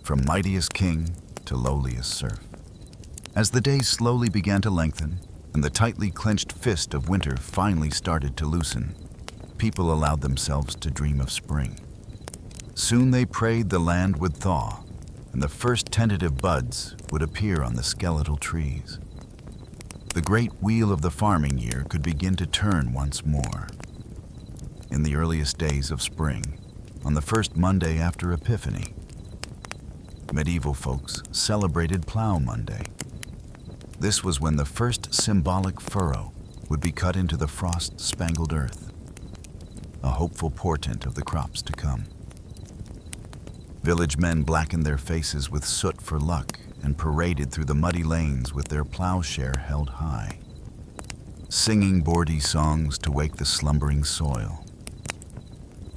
from mightiest king to lowliest serf. As the days slowly began to lengthen and the tightly clenched fist of winter finally started to loosen, people allowed themselves to dream of spring. Soon they prayed the land would thaw and the first tentative buds would appear on the skeletal trees. The great wheel of the farming year could begin to turn once more. In the earliest days of spring, on the first Monday after Epiphany, medieval folks celebrated Plough Monday. This was when the first symbolic furrow would be cut into the frost-spangled earth, a hopeful portent of the crops to come. Village men blackened their faces with soot for luck and paraded through the muddy lanes with their plowshare held high, singing bawdy songs to wake the slumbering soil.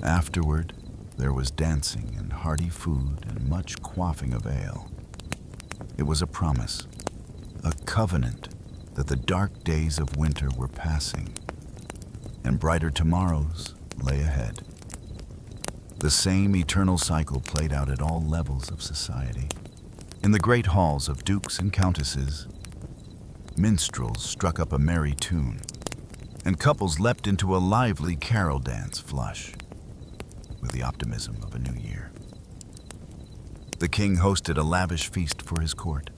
Afterward, there was dancing and hearty food and much quaffing of ale. It was a promise, a covenant that the dark days of winter were passing and brighter tomorrows lay ahead. The same eternal cycle played out at all levels of society. In the great halls of dukes and countesses, minstrels struck up a merry tune, and couples leapt into a lively carol dance flush with the optimism of a new year. The king hosted a lavish feast for his court.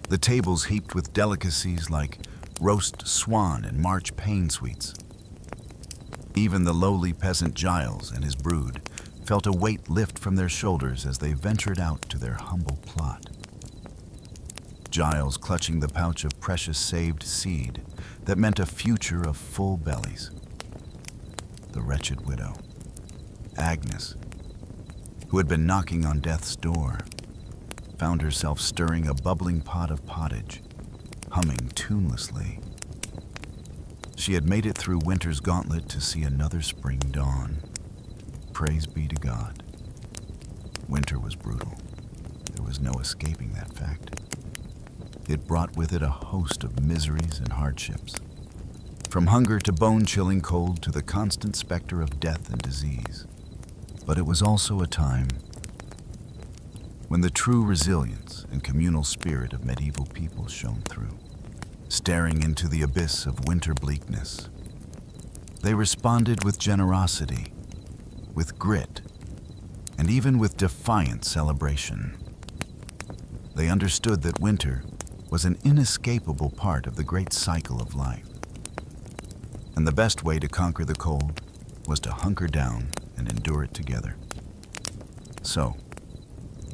The tables heaped with delicacies like roast swan and March pain sweets. Even the lowly peasant Giles and his brood felt a weight lift from their shoulders as they ventured out to their humble plot. Giles clutching the pouch of precious saved seed that meant a future of full bellies. The wretched widow, Agnes, who had been knocking on death's door, found herself stirring a bubbling pot of pottage, humming tunelessly. She had made it through winter's gauntlet to see another spring dawn. Praise be to God. Winter was brutal. There was no escaping that fact. It brought with it a host of miseries and hardships, from hunger to bone-chilling cold to the constant specter of death and disease. But it was also a time when the true resilience and communal spirit of medieval people shone through. Staring into the abyss of winter bleakness, they responded with generosity, with grit, and even with defiant celebration. They understood that winter was an inescapable part of the great cycle of life, and the best way to conquer the cold was to hunker down and endure it together. So,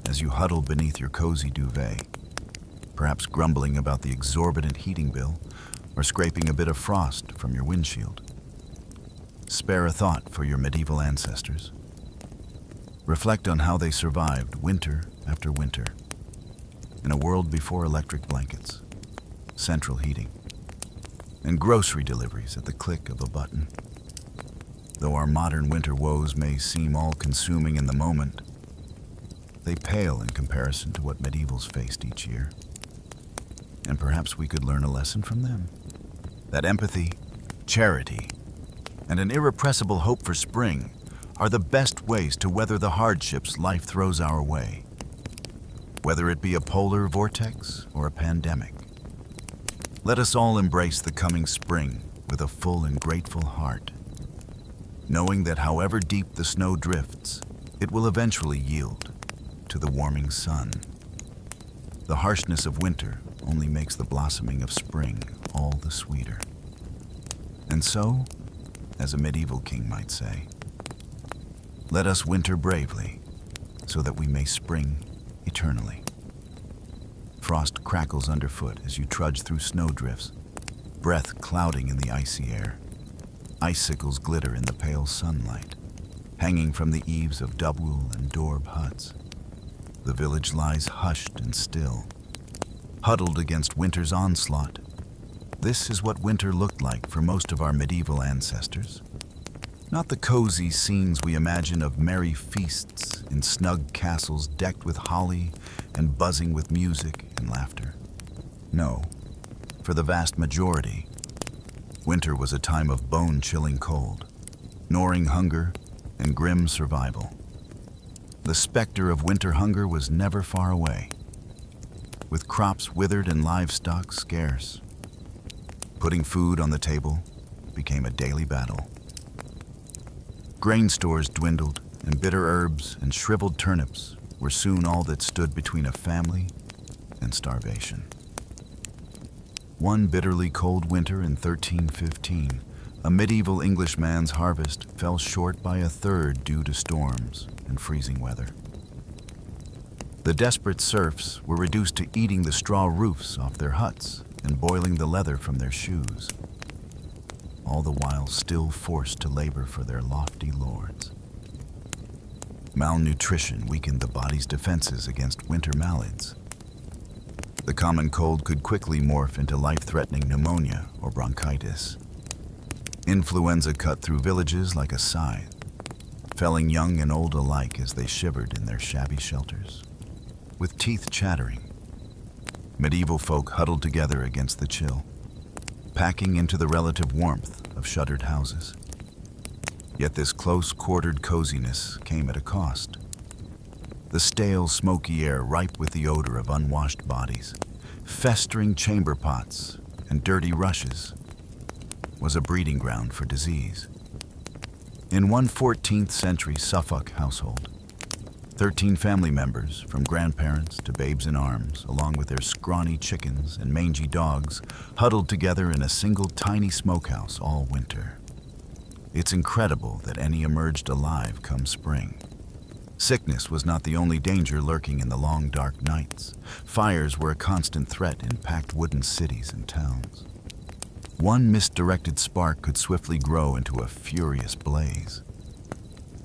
as you huddled beneath your cozy duvet, perhaps grumbling about the exorbitant heating bill or scraping a bit of frost from your windshield, spare a thought for your medieval ancestors. Reflect on how they survived winter after winter in a world before electric blankets, central heating, and grocery deliveries at the click of a button. Though our modern winter woes may seem all-consuming in the moment, they pale in comparison to what medievals faced each year. And perhaps we could learn a lesson from them. That empathy, charity, and an irrepressible hope for spring are the best ways to weather the hardships life throws our way, whether it be a polar vortex or a pandemic. Let us all embrace the coming spring with a full and grateful heart, knowing that however deep the snow drifts, it will eventually yield to the warming sun. The harshness of winter only makes the blossoming of spring all the sweeter. And so, as a medieval king might say, let us winter bravely so that we may spring eternally. Frost crackles underfoot as you trudge through snowdrifts, breath clouding in the icy air. Icicles glitter in the pale sunlight, hanging from the eaves of Dubwool and Dorb huts. The village lies hushed and still, huddled against winter's onslaught. This is what winter looked like for most of our medieval ancestors. Not the cozy scenes we imagine of merry feasts in snug castles decked with holly and buzzing with music and laughter. No, for the vast majority, winter was a time of bone-chilling cold, gnawing hunger, and grim survival. The specter of winter hunger was never far away, with crops withered and livestock scarce. Putting food on the table became a daily battle. Grain stores dwindled, and bitter herbs and shriveled turnips were soon all that stood between a family and starvation. One bitterly cold winter in 1315, a medieval Englishman's harvest fell short by a third due to storms and freezing weather. The desperate serfs were reduced to eating the straw roofs off their huts and boiling the leather from their shoes, all the while still forced to labor for their lofty lords. Malnutrition weakened the body's defenses against winter malads. The common cold could quickly morph into life-threatening pneumonia or bronchitis. Influenza cut through villages like a scythe, felling young and old alike as they shivered in their shabby shelters. With teeth chattering, medieval folk huddled together against the chill, packing into the relative warmth of shuttered houses. Yet this close-quartered coziness came at a cost. The stale, smoky air ripe with the odor of unwashed bodies, festering chamber pots, and dirty rushes was a breeding ground for disease. In one 14th century Suffolk household, 13 family members, from grandparents to babes in arms, along with their scrawny chickens and mangy dogs, huddled together in a single tiny smokehouse all winter. It's incredible that any emerged alive come spring. Sickness was not the only danger lurking in the long, dark nights. Fires were a constant threat in packed wooden cities and towns. One misdirected spark could swiftly grow into a furious blaze,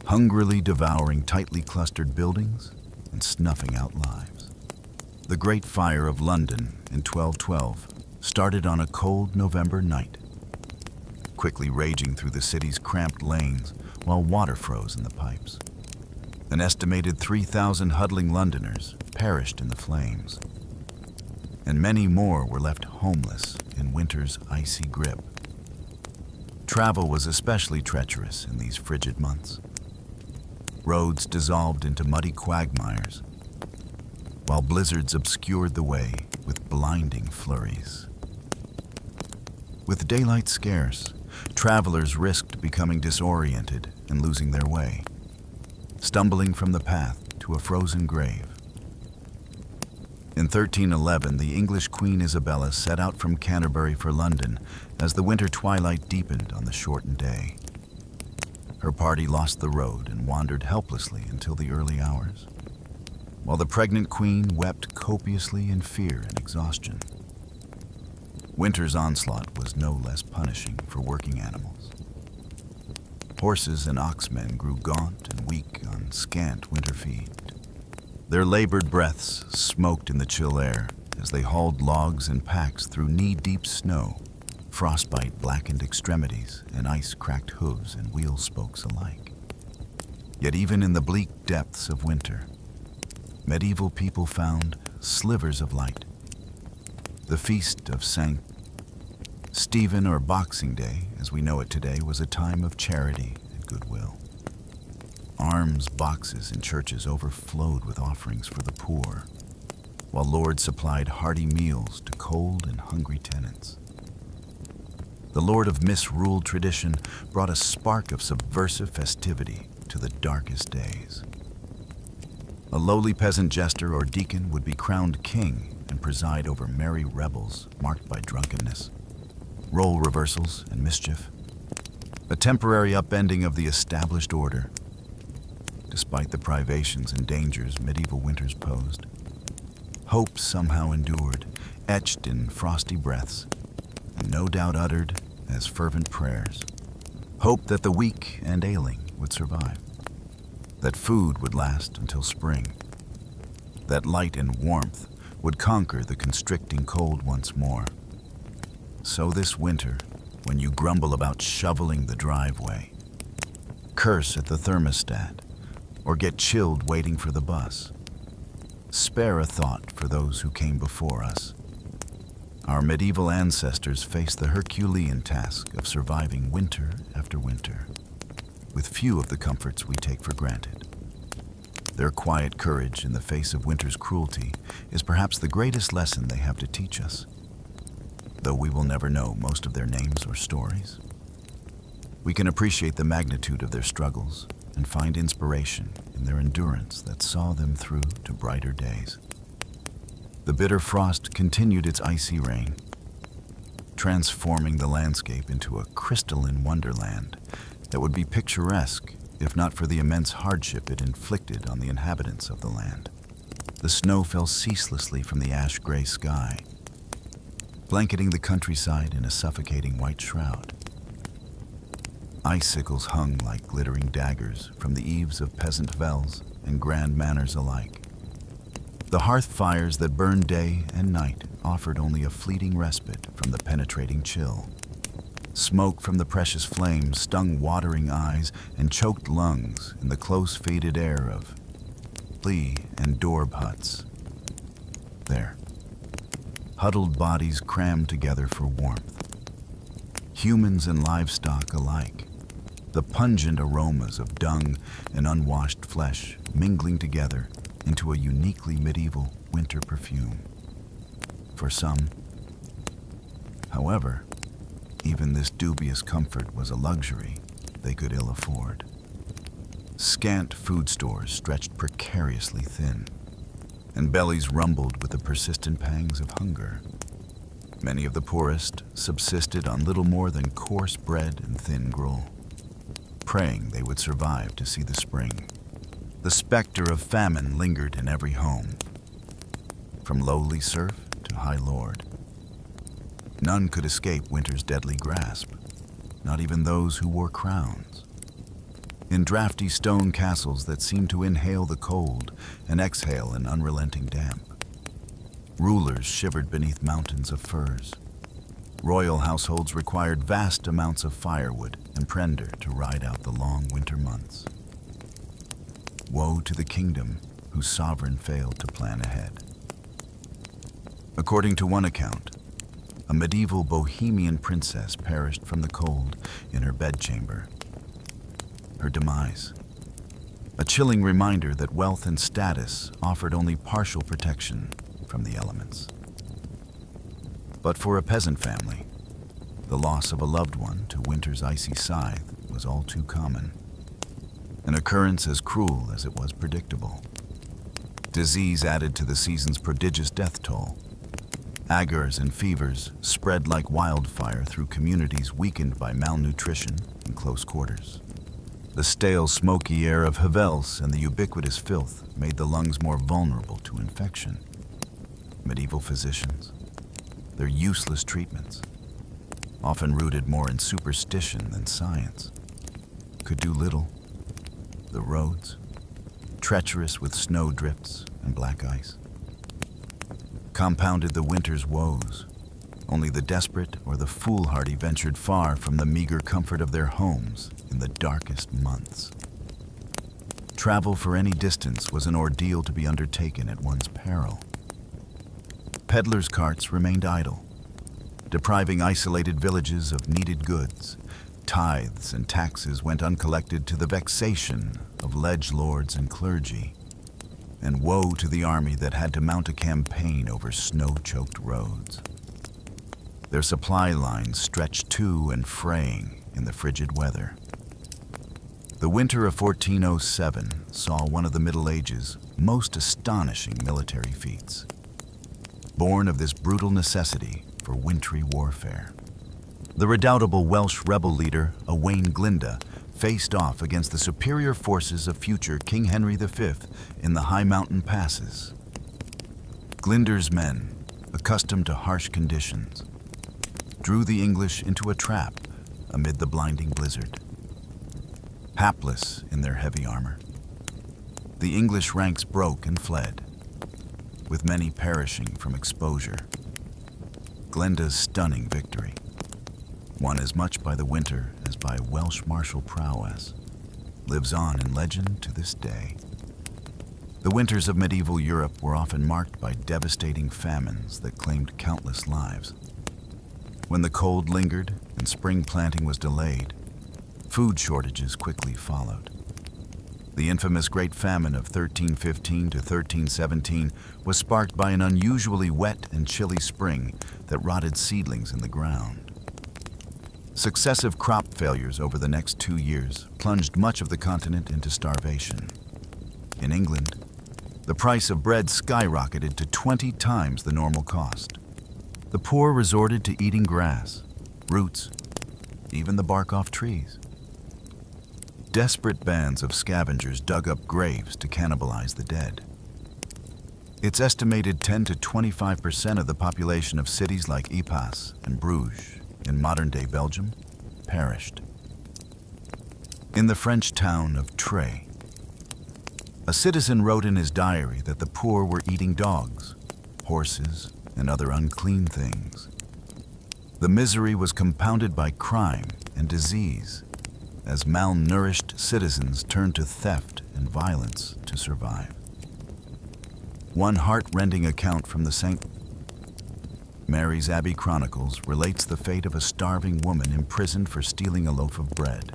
hungrily devouring tightly clustered buildings and snuffing out lives. The Great Fire of London in 1212 started on a cold November night, quickly raging through the city's cramped lanes while water froze in the pipes. An estimated 3,000 huddling Londoners perished in the flames, and many more were left homeless in winter's icy grip. Travel was especially treacherous in these frigid months. Roads dissolved into muddy quagmires, while blizzards obscured the way with blinding flurries. With daylight scarce, travelers risked becoming disoriented and losing their way, stumbling from the path to a frozen grave. In 1311, the English Queen Isabella set out from Canterbury for London as the winter twilight deepened on the shortened day. Her party lost the road and wandered helplessly until the early hours, while the pregnant queen wept copiously in fear and exhaustion. Winter's onslaught was no less punishing for working animals. Horses and oxmen grew gaunt and weak on scant winter feed. Their labored breaths smoked in the chill air as they hauled logs and packs through knee-deep snow, frostbite blackened extremities and ice-cracked hooves and wheel spokes alike. Yet even in the bleak depths of winter, medieval people found slivers of light. The feast of St. Stephen, or Boxing Day, as we know it today, was a time of charity and goodwill. Alms boxes in churches overflowed with offerings for the poor, while lords supplied hearty meals to cold and hungry tenants. The Lord of misruled tradition brought a spark of subversive festivity to the darkest days. A lowly peasant jester or deacon would be crowned king and preside over merry revels marked by drunkenness, role reversals, and mischief. A temporary upending of the established order. despite the privations and dangers medieval winters posed. Hope somehow endured, etched in frosty breaths, and no doubt uttered as fervent prayers. Hope that the weak and ailing would survive, that food would last until spring, that light and warmth would conquer the constricting cold once more. So this winter, when you grumble about shoveling the driveway, curse at the thermostat, or get chilled waiting for the bus, spare a thought for those who came before us. Our medieval ancestors faced the Herculean task of surviving winter after winter, with few of the comforts we take for granted. Their quiet courage in the face of winter's cruelty is perhaps the greatest lesson they have to teach us, though we will never know most of their names or stories. We can appreciate the magnitude of their struggles and find inspiration in their endurance that saw them through to brighter days. The bitter frost continued its icy reign, transforming the landscape into a crystalline wonderland that would be picturesque if not for the immense hardship it inflicted on the inhabitants of the land. The snow fell ceaselessly from the ash-gray sky, blanketing the countryside in a suffocating white shroud. Icicles hung like glittering daggers from the eaves of peasant vells and grand manors alike. The hearth fires that burned day and night offered only a fleeting respite from the penetrating chill. Smoke from the precious flames stung watering eyes and choked lungs in the close-faded air of Plough and Dorb huts. There, huddled bodies crammed together for warmth. Humans and livestock alike, the pungent aromas of dung and unwashed flesh mingling together into a uniquely medieval winter perfume. For some, however, even this dubious comfort was a luxury they could ill afford. Scant food stores stretched precariously thin, and bellies rumbled with the persistent pangs of hunger. Many of the poorest subsisted on little more than coarse bread and thin gruel, praying they would survive to see the spring. The specter of famine lingered in every home, from lowly serf to high lord. None could escape winter's deadly grasp, not even those who wore crowns. In drafty stone castles that seemed to inhale the cold and exhale an unrelenting damp, rulers shivered beneath mountains of furs. Royal households required vast amounts of firewood and prender to ride out the long winter months. Woe to the kingdom whose sovereign failed to plan ahead. According to one account, a medieval Bohemian princess perished from the cold in her bedchamber. Her demise, a chilling reminder that wealth and status offered only partial protection from the elements. But for a peasant family, the loss of a loved one to winter's icy scythe was all too common. An occurrence as cruel as it was predictable. Disease added to the season's prodigious death toll. Agars and fevers spread like wildfire through communities weakened by malnutrition and close quarters. The stale, smoky air of Havels and the ubiquitous filth made the lungs more vulnerable to infection. Medieval physicians, their useless treatments, often rooted more in superstition than science, could do little. The roads, treacherous with snow drifts and black ice, compounded the winter's woes. Only the desperate or the foolhardy ventured far from the meager comfort of their homes in the darkest months. Travel for any distance was an ordeal to be undertaken at one's peril. Peddlers' carts remained idle, depriving isolated villages of needed goods. Tithes and taxes went uncollected to the vexation of liege lords and clergy. And woe to the army that had to mount a campaign over snow-choked roads. Their supply lines stretched to and fraying in the frigid weather. The winter of 1407 saw one of the Middle Ages' most astonishing military feats, born of this brutal necessity for wintry warfare. The redoubtable Welsh rebel leader, Owain Glinda, faced off against the superior forces of future King Henry V in the high mountain passes. Glinder's men, accustomed to harsh conditions, drew the English into a trap amid the blinding blizzard. Hapless in their heavy armor, the English ranks broke and fled, with many perishing from exposure. Glenda's stunning victory, won as much by the winter as by Welsh martial prowess, lives on in legend to this day. The winters of medieval Europe were often marked by devastating famines that claimed countless lives. When the cold lingered and spring planting was delayed, food shortages quickly followed. The infamous Great Famine of 1315 to 1317 was sparked by an unusually wet and chilly spring that rotted seedlings in the ground. Successive crop failures over the next 2 years plunged much of the continent into starvation. In England, the price of bread skyrocketed to 20 times the normal cost. The poor resorted to eating grass, roots, even the bark off trees. Desperate bands of scavengers dug up graves to cannibalize the dead. It's estimated 10 to 25% of the population of cities like Ypres and Bruges in modern-day Belgium perished. In the French town of Trey, a citizen wrote in his diary that the poor were eating dogs, horses, and other unclean things. The misery was compounded by crime and disease, as malnourished citizens turned to theft and violence to survive. One heart-rending account from the St. Mary's Abbey Chronicles relates the fate of a starving woman imprisoned for stealing a loaf of bread.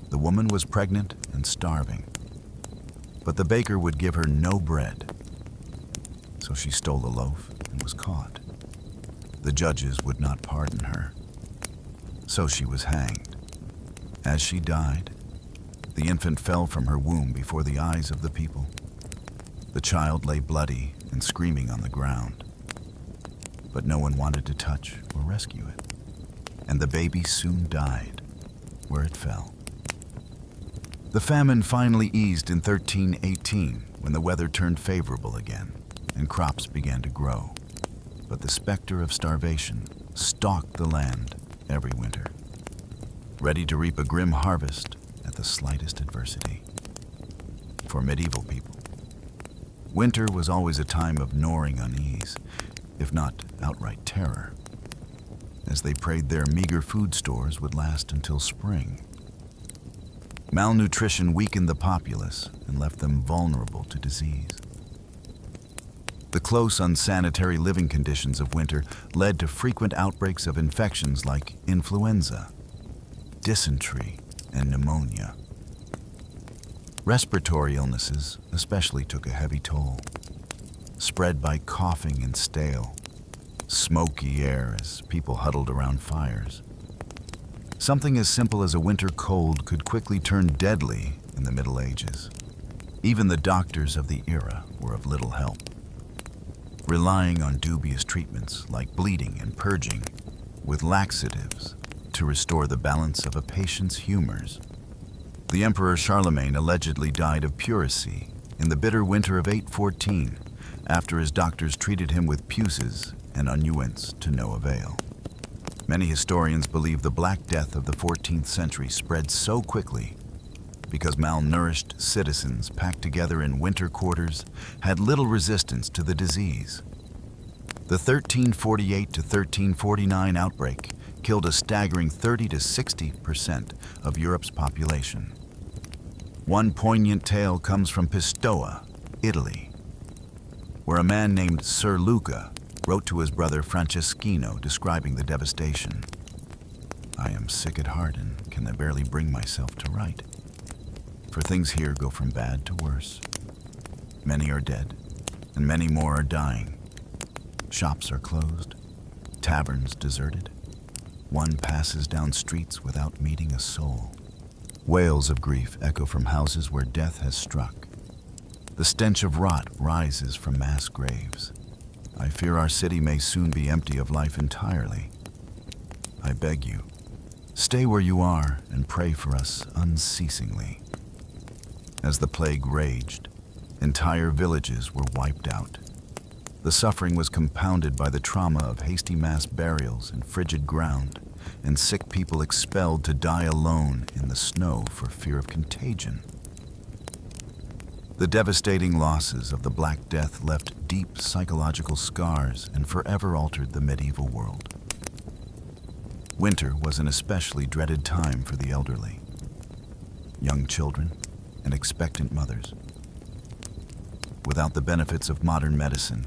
The woman was pregnant and starving, but the baker would give her no bread, so she stole the loaf and was caught. The judges would not pardon her, so she was hanged. As she died, the infant fell from her womb before the eyes of the people. The child lay bloody and screaming on the ground, but no one wanted to touch or rescue it, and the baby soon died where it fell. The famine finally eased in 1318 when the weather turned favorable again and crops began to grow, but the specter of starvation stalked the land every winter, ready to reap a grim harvest at the slightest adversity. For medieval people, winter was always a time of gnawing unease, if not outright terror, as they prayed their meager food stores would last until spring. Malnutrition weakened the populace and left them vulnerable to disease. The close, unsanitary living conditions of winter led to frequent outbreaks of infections like influenza, dysentery, and pneumonia. Respiratory illnesses especially took a heavy toll, spread by coughing and stale, smoky air as people huddled around fires. Something as simple as a winter cold could quickly turn deadly in the Middle Ages. Even the doctors of the era were of little help, relying on dubious treatments like bleeding and purging with laxatives to restore the balance of a patient's humors. The Emperor Charlemagne allegedly died of pleurisy in the bitter winter of 814 after his doctors treated him with puces and unguents to no avail. Many historians believe the Black Death of the 14th century spread so quickly because malnourished citizens packed together in winter quarters had little resistance to the disease. The 1348 to 1349 outbreak killed a staggering 30 to 60% of Europe's population. One poignant tale comes from Pistoia, Italy, where a man named Sir Luca wrote to his brother Franceschino describing the devastation. "I am sick at heart and can barely bring myself to write. For things here go from bad to worse. Many are dead, and many more are dying. Shops are closed, taverns deserted. One passes down streets without meeting a soul. Wails of grief echo from houses where death has struck. The stench of rot rises from mass graves. I fear our city may soon be empty of life entirely. I beg you, Stay where you are and pray for us unceasingly. As the plague raged, entire villages were wiped out. The suffering was compounded by the trauma of hasty mass burials in frigid ground, and sick people expelled to die alone in the snow for fear of contagion. The devastating losses of the Black Death left deep psychological scars and forever altered the medieval world. Winter was an especially dreaded time for the elderly, young children, and expectant mothers. Without the benefits of modern medicine,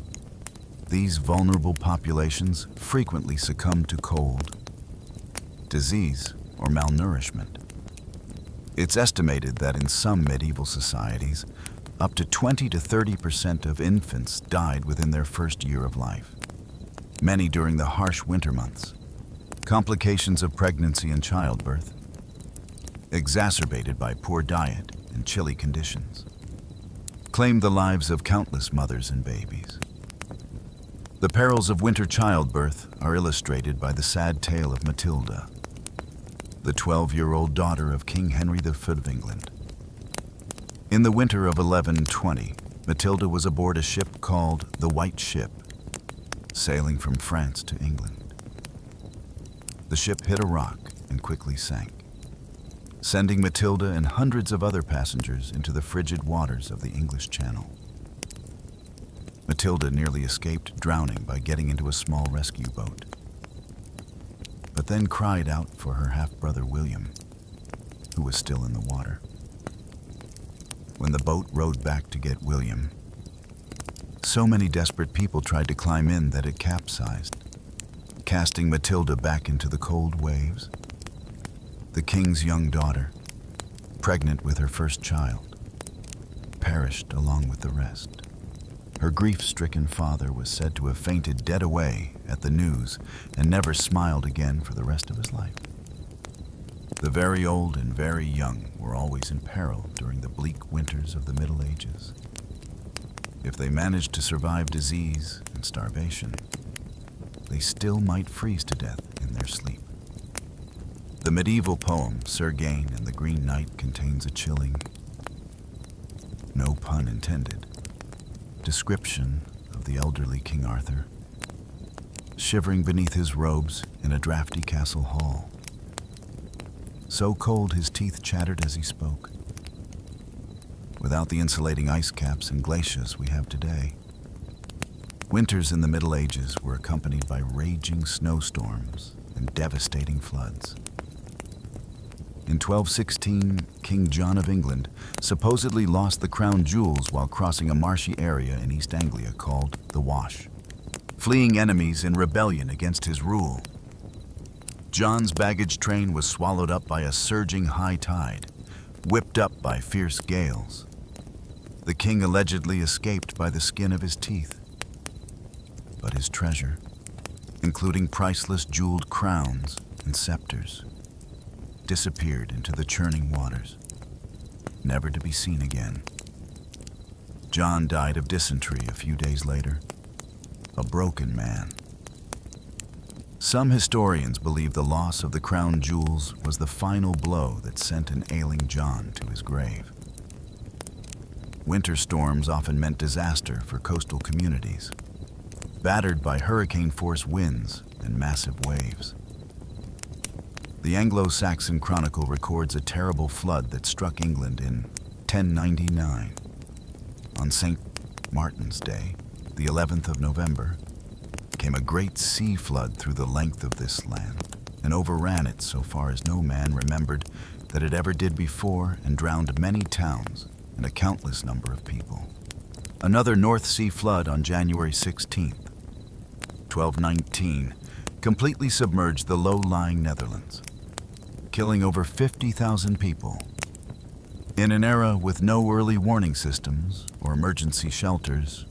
these vulnerable populations frequently succumbed to cold, disease, or malnourishment. It's estimated that in some medieval societies, up to 20 to 30% of infants died within their first year of life, many during the harsh winter months. Complications of pregnancy and childbirth, exacerbated by poor diet and chilly conditions, claimed the lives of countless mothers and babies. The perils of winter childbirth are illustrated by the sad tale of Matilda, the 12-year-old daughter of King Henry V of England. In the winter of 1120, Matilda was aboard a ship called the White Ship, sailing from France to England. The ship hit a rock and quickly sank, sending Matilda and hundreds of other passengers into the frigid waters of the English Channel. Matilda nearly escaped drowning by getting into a small rescue boat, but then cried out for her half-brother William, who was still in the water. When the boat rowed back to get William, so many desperate people tried to climb in that it capsized, casting Matilda back into the cold waves. The king's young daughter, pregnant with her first child, perished along with the rest. Her grief-stricken father was said to have fainted dead away at the news and never smiled again for the rest of his life. The very old and very young were always in peril during the bleak winters of the Middle Ages. If they managed to survive disease and starvation, they still might freeze to death in their sleep. The medieval poem Sir Gawain and the Green Knight contains a chilling, no pun intended, description of the elderly King Arthur, shivering beneath his robes in a drafty castle hall. So cold his teeth chattered as he spoke. Without the insulating ice caps and glaciers we have today, winters in the Middle Ages were accompanied by raging snowstorms and devastating floods. In 1216, King John of England supposedly lost the crown jewels while crossing a marshy area in East Anglia called the Wash, fleeing enemies in rebellion against his rule. John's baggage train was swallowed up by a surging high tide, whipped up by fierce gales. The king allegedly escaped by the skin of his teeth, but his treasure, including priceless jeweled crowns and scepters, disappeared into the churning waters, never to be seen again. John died of dysentery a few days later, a broken man. Some historians believe the loss of the crown jewels was the final blow that sent an ailing John to his grave. Winter storms often meant disaster for coastal communities, battered by hurricane-force winds and massive waves. The Anglo-Saxon Chronicle records a terrible flood that struck England in 1099. On St. Martin's Day, the 11th of November, came a great sea flood through the length of this land and overran it so far as no man remembered that it ever did before, and drowned many towns and a countless number of people. Another North Sea flood on January 16th, 1219, completely submerged the low-lying Netherlands, killing over 50,000 people. In an era with no early warning systems or emergency shelters,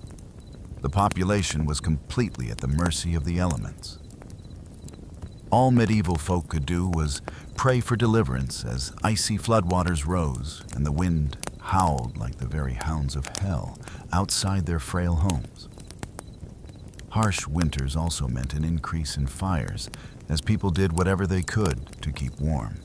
the population was completely at the mercy of the elements. All medieval folk could do was pray for deliverance as icy floodwaters rose and the wind howled like the very hounds of hell outside their frail homes. Harsh winters also meant an increase in fires as people did whatever they could to keep warm.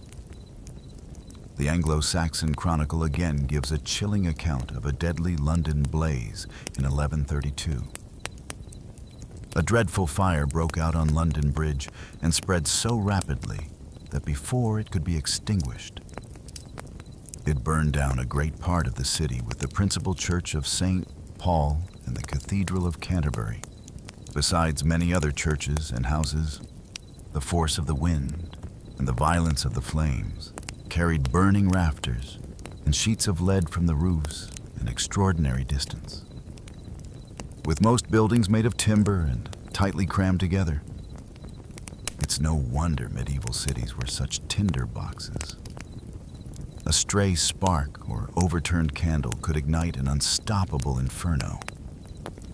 The Anglo-Saxon Chronicle again gives a chilling account of a deadly London blaze in 1132. A dreadful fire broke out on London Bridge and spread so rapidly that before it could be extinguished, it burned down a great part of the city with the principal church of St. Paul and the Cathedral of Canterbury. Besides many other churches and houses, the force of the wind and the violence of the flames carried burning rafters and sheets of lead from the roofs an extraordinary distance. With most buildings made of timber and tightly crammed together, it's no wonder medieval cities were such tinder boxes. A stray spark or overturned candle could ignite an unstoppable inferno,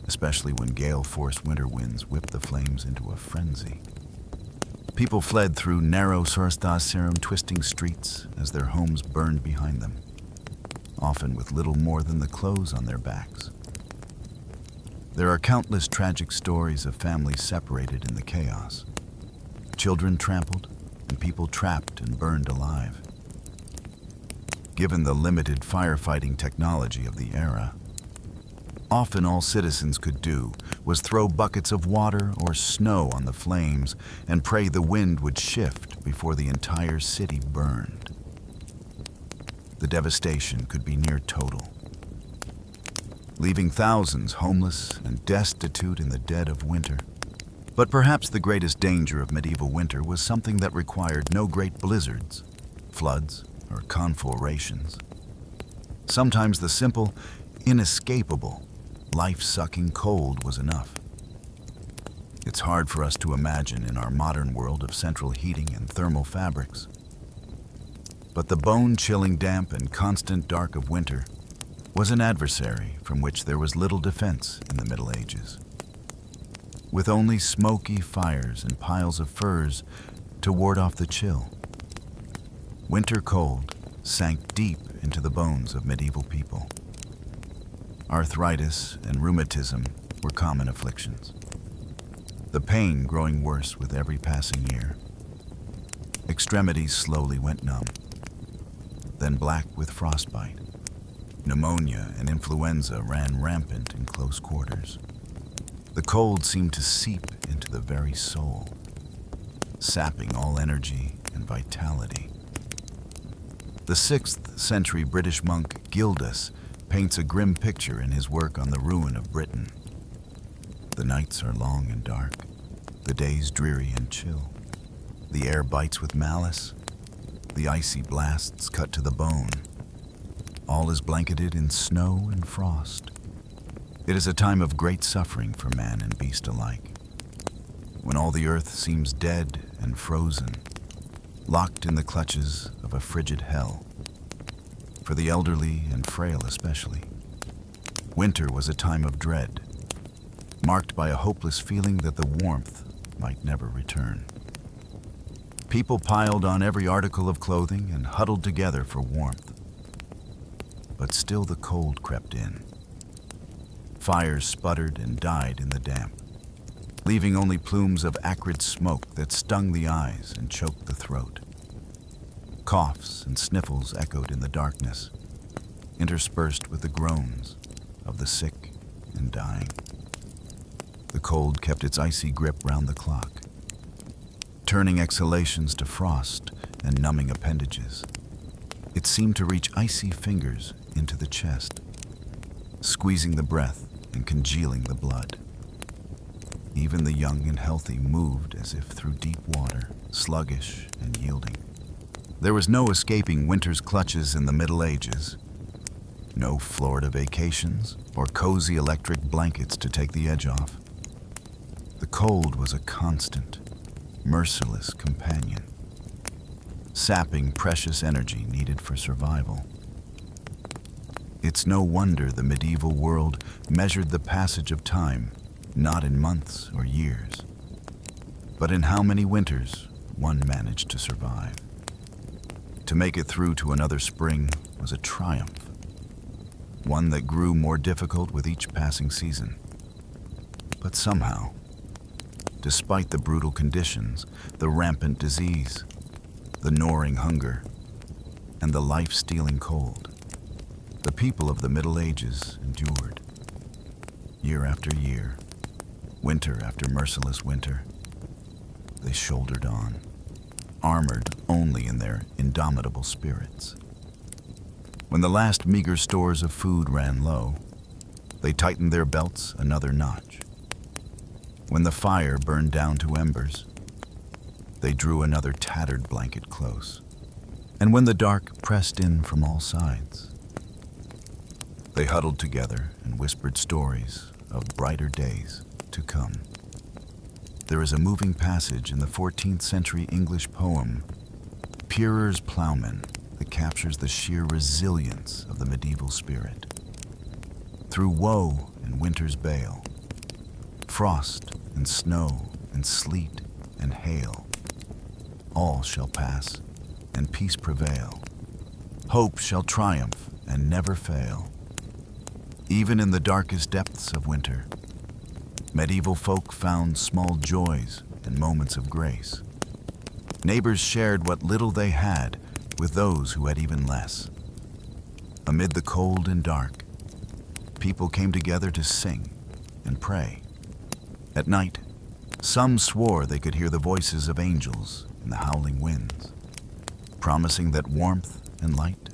especially when gale-force winter winds whipped the flames into a frenzy. People fled through narrow Sorstaserum twisting streets as their homes burned behind them, often with little more than the clothes on their backs. There are countless tragic stories of families separated in the chaos, children trampled, and people trapped and burned alive. Given the limited firefighting technology of the era, often all citizens could do was throw buckets of water or snow on the flames and pray the wind would shift before the entire city burned. The devastation could be near total, leaving thousands homeless and destitute in the dead of winter. But perhaps the greatest danger of medieval winter was something that required no great blizzards, floods, or conflagrations. Sometimes the simple, inescapable, life-sucking cold was enough. It's hard for us to imagine in our modern world of central heating and thermal fabrics. But the bone-chilling damp and constant dark of winter was an adversary from which there was little defense in the Middle Ages. With only smoky fires and piles of furs to ward off the chill, winter cold sank deep into the bones of medieval people. Arthritis and rheumatism were common afflictions, the pain growing worse with every passing year. Extremities slowly went numb, then black with frostbite. Pneumonia and influenza ran rampant in close quarters. The cold seemed to seep into the very soul, sapping all energy and vitality. The 6th century British monk Gildas paints a grim picture in his work on the ruin of Britain. The nights are long and dark, the days dreary and chill. The air bites with malice, the icy blasts cut to the bone. All is blanketed in snow and frost. It is a time of great suffering for man and beast alike, when all the earth seems dead and frozen, locked in the clutches of a frigid hell. For the elderly and frail especially, winter was a time of dread, marked by a hopeless feeling that the warmth might never return. People piled on every article of clothing and huddled together for warmth. But still the cold crept in. Fires sputtered and died in the damp, leaving only plumes of acrid smoke that stung the eyes and choked the throat. Coughs and sniffles echoed in the darkness, interspersed with the groans of the sick and dying. The cold kept its icy grip round the clock, turning exhalations to frost and numbing appendages. It seemed to reach icy fingers into the chest, squeezing the breath and congealing the blood. Even the young and healthy moved as if through deep water, sluggish and yielding. There was no escaping winter's clutches in the Middle Ages. No Florida vacations or cozy electric blankets to take the edge off. The cold was a constant, merciless companion, sapping precious energy needed for survival. It's no wonder the medieval world measured the passage of time not in months or years, but in how many winters one managed to survive. To make it through to another spring was a triumph, one that grew more difficult with each passing season. But somehow, despite the brutal conditions, the rampant disease, the gnawing hunger, and the life-stealing cold. The people of the Middle Ages endured. Year after year, winter after merciless winter, they shouldered on, armored only in their indomitable spirits. When the last meager stores of food ran low, they tightened their belts another notch. When the fire burned down to embers, they drew another tattered blanket close. And when the dark pressed in from all sides, they huddled together and whispered stories of brighter days to come. There is a moving passage in the 14th century English poem, Pyrrhus Plowman, that captures the sheer resilience of the medieval spirit. Through woe and winter's bale, frost and snow and sleet and hail, all shall pass and peace prevail. Hope shall triumph and never fail. Even in the darkest depths of winter, medieval folk found small joys and moments of grace. Neighbors shared what little they had with those who had even less. Amid the cold and dark, people came together to sing and pray. At night, some swore they could hear the voices of angels in the howling winds, promising that warmth and light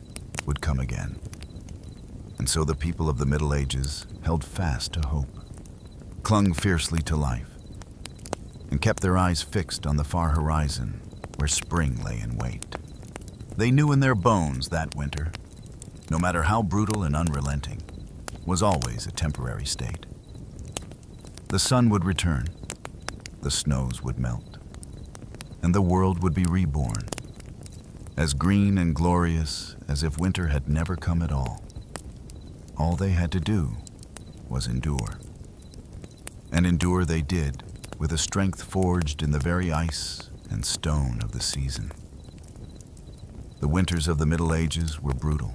would come again. And so the people of the Middle Ages held fast to hope, clung fiercely to life, and kept their eyes fixed on the far horizon where spring lay in wait. They knew in their bones that winter, no matter how brutal and unrelenting, was always a temporary state. The sun would return, the snows would melt, and the world would be reborn, as green and glorious as if winter had never come at all. All they had to do was endure. And endure they did, with a strength forged in the very ice and stone of the season. The winters of the Middle Ages were brutal,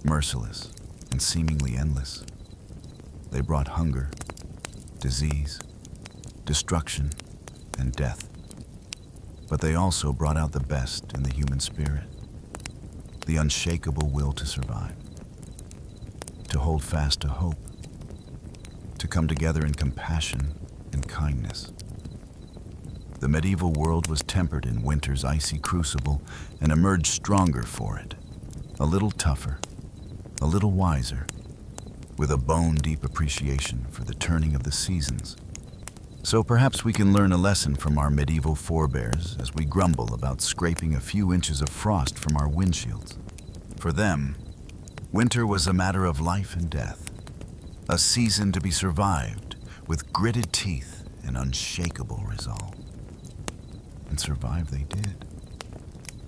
merciless, and seemingly endless. They brought hunger, disease, destruction, and death. But they also brought out the best in the human spirit, the unshakable will to survive, to hold fast to hope, to come together in compassion and kindness. The medieval world was tempered in winter's icy crucible and emerged stronger for it, a little tougher, a little wiser, with a bone-deep appreciation for the turning of the seasons. So perhaps we can learn a lesson from our medieval forebears as we grumble about scraping a few inches of frost from our windshields. For them, winter was a matter of life and death, a season to be survived with gritted teeth and unshakable resolve. And survive they did,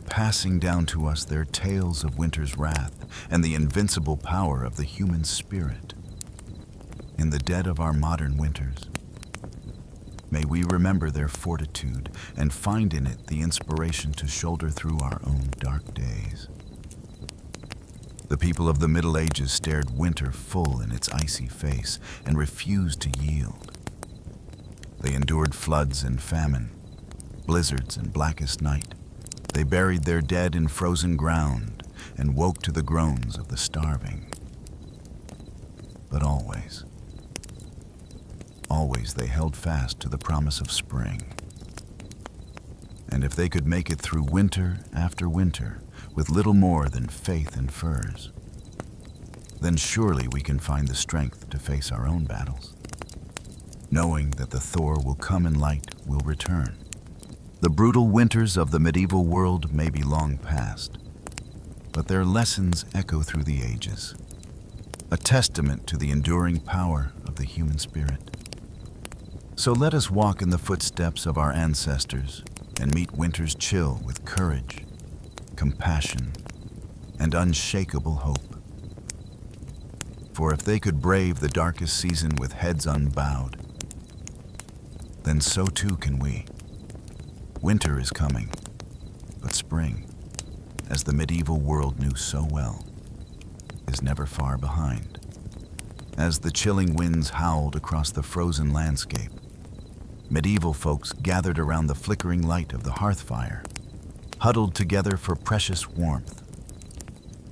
passing down to us their tales of winter's wrath and the invincible power of the human spirit. In the dead of our modern winters, may we remember their fortitude and find in it the inspiration to shoulder through our own dark days. The people of the Middle Ages stared winter full in its icy face and refused to yield. They endured floods and famine, blizzards and blackest night. They buried their dead in frozen ground and woke to the groans of the starving. But always they held fast to the promise of spring. And if they could make it through winter after winter with little more than faith and furs, then surely we can find the strength to face our own battles, knowing that the Thor will come and light will return. The brutal winters of the medieval world may be long past, but their lessons echo through the ages, a testament to the enduring power of the human spirit. So let us walk in the footsteps of our ancestors and meet winter's chill with courage, compassion, and unshakable hope. For if they could brave the darkest season with heads unbowed, then so too can we. Winter is coming, but spring, as the medieval world knew so well, is never far behind. As the chilling winds howled across the frozen landscape, medieval folks gathered around the flickering light of the hearth fire, huddled together for precious warmth.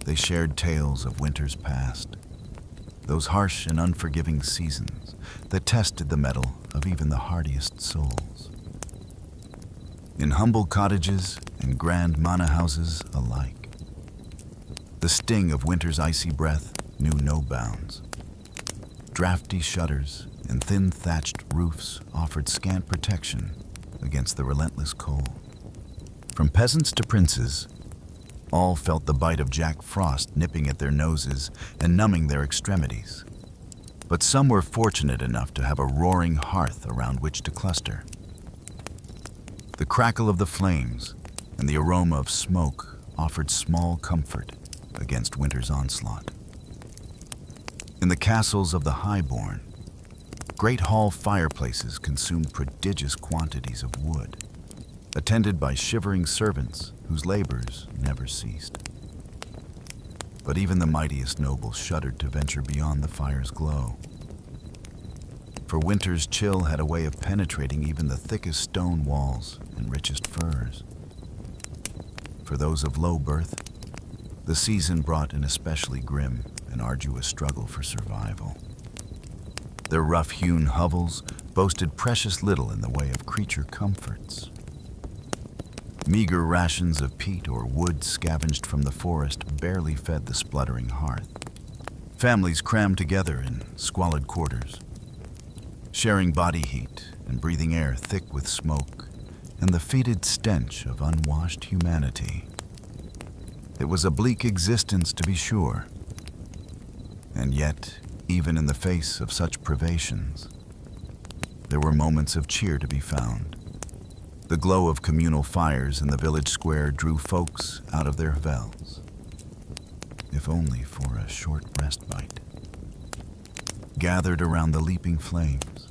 They shared tales of winters past, those harsh and unforgiving seasons that tested the mettle of even the hardiest souls. In humble cottages and grand manor houses alike, the sting of winter's icy breath knew no bounds. Drafty shutters and thin thatched roofs offered scant protection against the relentless cold. From peasants to princes, all felt the bite of Jack Frost nipping at their noses and numbing their extremities. But some were fortunate enough to have a roaring hearth around which to cluster. The crackle of the flames and the aroma of smoke offered small comfort against winter's onslaught. In the castles of the highborn, great hall fireplaces consumed prodigious quantities of wood, attended by shivering servants whose labors never ceased. But even the mightiest nobles shuddered to venture beyond the fire's glow. For winter's chill had a way of penetrating even the thickest stone walls and richest furs. For those of low birth, the season brought an especially grim and arduous struggle for survival. Their rough-hewn hovels boasted precious little in the way of creature comforts. Meager rations of peat or wood scavenged from the forest barely fed the spluttering hearth. Families crammed together in squalid quarters, sharing body heat and breathing air thick with smoke and the fetid stench of unwashed humanity. It was a bleak existence, to be sure, and yet, even in the face of such privations, there were moments of cheer to be found. The glow of communal fires in the village square drew folks out of their hovels, if only for a short respite. Gathered around the leaping flames,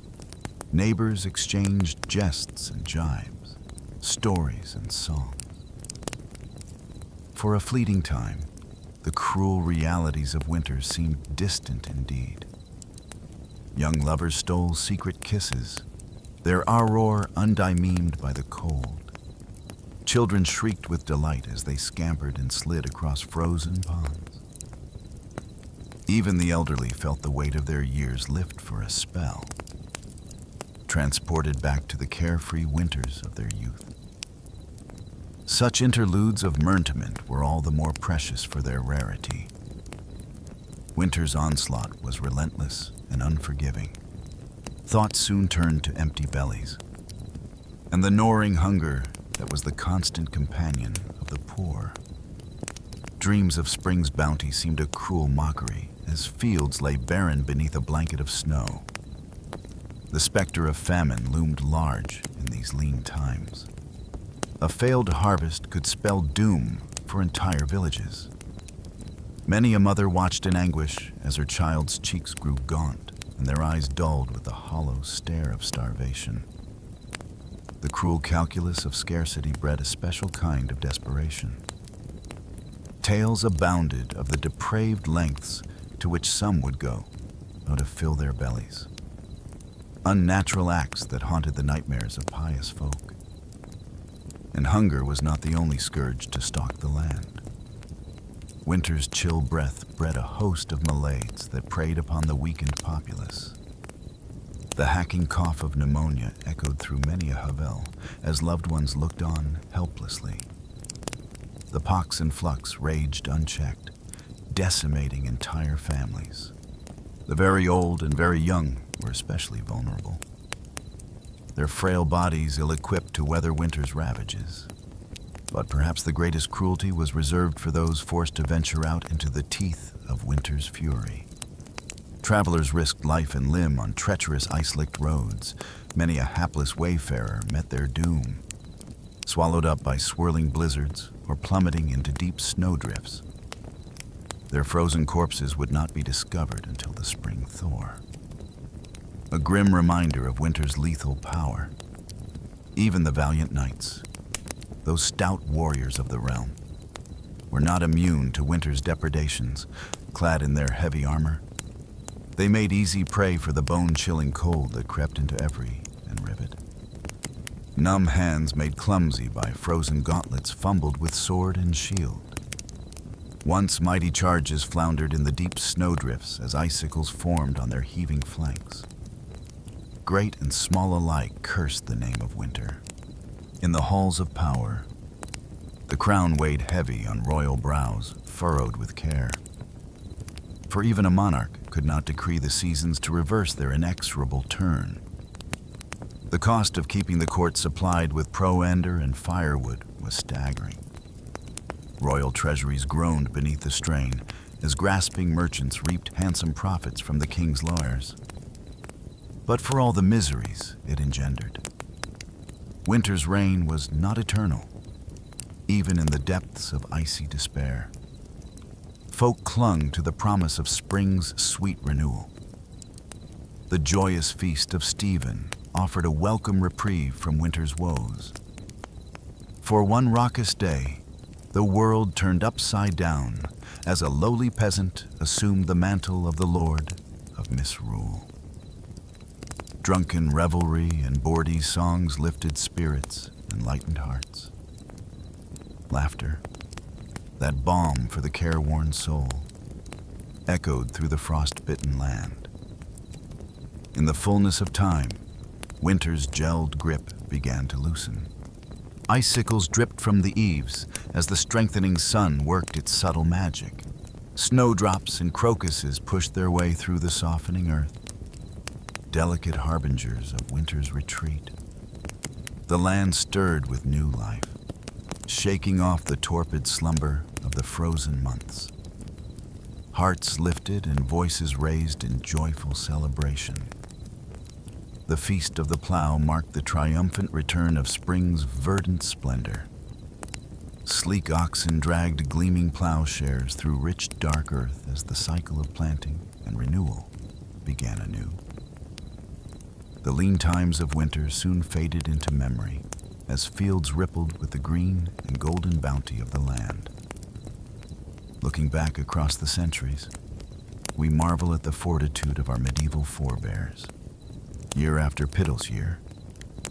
neighbors exchanged jests and jibes, stories and songs. For a fleeting time, the cruel realities of winter seemed distant indeed. Young lovers stole secret kisses, their aurora undimemed by the cold. Children shrieked with delight as they scampered and slid across frozen ponds. Even the elderly felt the weight of their years lift for a spell, transported back to the carefree winters of their youth. Such interludes of merriment were all the more precious for their rarity. Winter's onslaught was relentless and unforgiving. Thoughts soon turned to empty bellies, and the gnawing hunger that was the constant companion of the poor. Dreams of spring's bounty seemed a cruel mockery as fields lay barren beneath a blanket of snow. The specter of famine loomed large in these lean times. A failed harvest could spell doom for entire villages. Many a mother watched in anguish as her child's cheeks grew gaunt and their eyes dulled with the hollow stare of starvation. The cruel calculus of scarcity bred a special kind of desperation. Tales abounded of the depraved lengths to which some would go to fill their bellies. Unnatural acts that haunted the nightmares of pious folk. And hunger was not the only scourge to stalk the land. Winter's chill breath bred a host of malades that preyed upon the weakened populace. The hacking cough of pneumonia echoed through many a hovel as loved ones looked on helplessly. The pox and flux raged unchecked, decimating entire families. The very old and very young were especially vulnerable, their frail bodies ill-equipped to weather winter's ravages. But perhaps the greatest cruelty was reserved for those forced to venture out into the teeth of winter's fury. Travelers risked life and limb on treacherous ice-licked roads. Many a hapless wayfarer met their doom, swallowed up by swirling blizzards or plummeting into deep snowdrifts. Their frozen corpses would not be discovered until the spring thaw. A grim reminder of winter's lethal power. Even the valiant knights, those stout warriors of the realm, were not immune to winter's depredations. Clad in their heavy armor, they made easy prey for the bone-chilling cold that crept into every and rivet. Numb hands made clumsy by frozen gauntlets fumbled with sword and shield. Once mighty charges floundered in the deep snowdrifts as icicles formed on their heaving flanks. Great and small alike cursed the name of winter. In the halls of power, the crown weighed heavy on royal brows, furrowed with care. For even a monarch could not decree the seasons to reverse their inexorable turn. The cost of keeping the court supplied with provender and firewood was staggering. Royal treasuries groaned beneath the strain as grasping merchants reaped handsome profits from the king's lawyers. But for all the miseries it engendered, winter's reign was not eternal, even in the depths of icy despair. Folk clung to the promise of spring's sweet renewal. The joyous feast of Stephen offered a welcome reprieve from winter's woes. For one raucous day, the world turned upside down as a lowly peasant assumed the mantle of the lord of misrule. Drunken revelry and bawdy songs lifted spirits and lightened hearts. Laughter, that balm for the careworn soul, echoed through the frost-bitten land. In the fullness of time, winter's gelled grip began to loosen. Icicles dripped from the eaves as the strengthening sun worked its subtle magic. Snowdrops and crocuses pushed their way through the softening earth, delicate harbingers of winter's retreat. The land stirred with new life, shaking off the torpid slumber of the frozen months. Hearts lifted and voices raised in joyful celebration. The feast of the plough marked the triumphant return of spring's verdant splendor. Sleek oxen dragged gleaming plowshares through rich, dark earth as the cycle of planting and renewal began anew. The lean times of winter soon faded into memory as fields rippled with the green and golden bounty of the land. Looking back across the centuries, we marvel at the fortitude of our medieval forebears. Year after Piddle's year,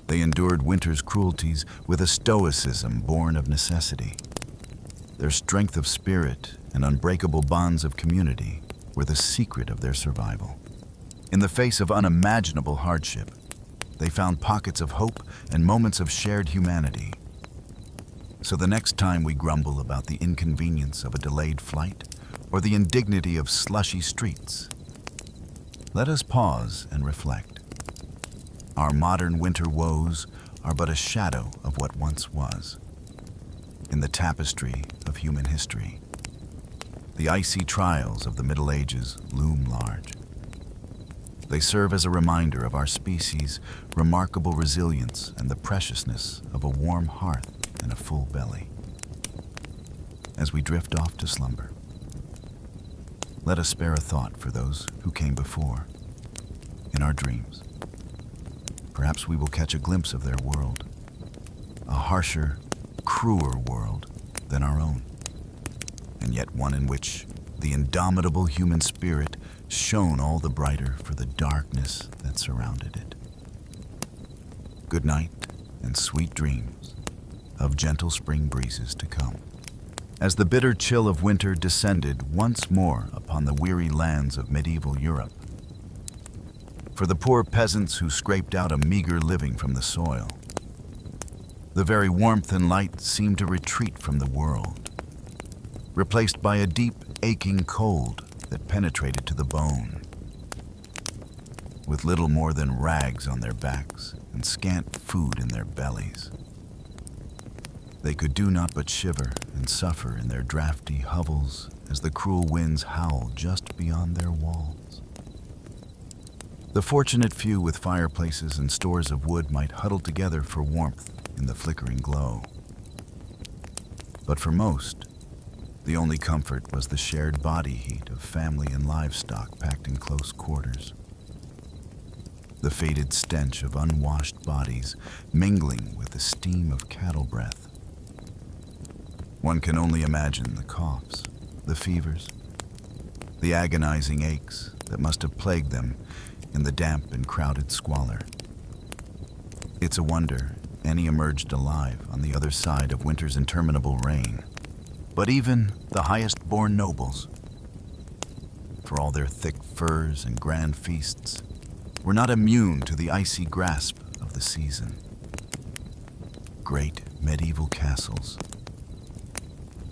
they endured winter's cruelties with a stoicism born of necessity. Their strength of spirit and unbreakable bonds of community were the secret of their survival. In the face of unimaginable hardship, they found pockets of hope and moments of shared humanity. So the next time we grumble about the inconvenience of a delayed flight or the indignity of slushy streets, let us pause and reflect. Our modern winter woes are but a shadow of what once was. In the tapestry of human history, the icy trials of the Middle Ages loom large. They serve as a reminder of our species' remarkable resilience and the preciousness of a warm hearth and a full belly. As we drift off to slumber, let us spare a thought for those who came before. In our dreams, perhaps we will catch a glimpse of their world, a harsher, crueler world than our own, and yet one in which the indomitable human spirit shone all the brighter for the darkness that surrounded it. Good night and sweet dreams of gentle spring breezes to come. As the bitter chill of winter descended once more upon the weary lands of medieval Europe, for the poor peasants who scraped out a meager living from the soil, the very warmth and light seemed to retreat from the world, replaced by a deep, aching cold that penetrated to the bone. With little more than rags on their backs and scant food in their bellies, they could do naught but shiver and suffer in their drafty hovels as the cruel winds howled just beyond their walls. The fortunate few with fireplaces and stores of wood might huddle together for warmth in the flickering glow. But for most, the only comfort was the shared body heat of family and livestock packed in close quarters. The faded stench of unwashed bodies mingling with the steam of cattle breath. One can only imagine the coughs, the fevers, the agonizing aches that must have plagued them in the damp and crowded squalor. It's a wonder any emerged alive on the other side of winter's interminable reign. But even the highest-born nobles, for all their thick furs and grand feasts, were not immune to the icy grasp of the season. Great medieval castles,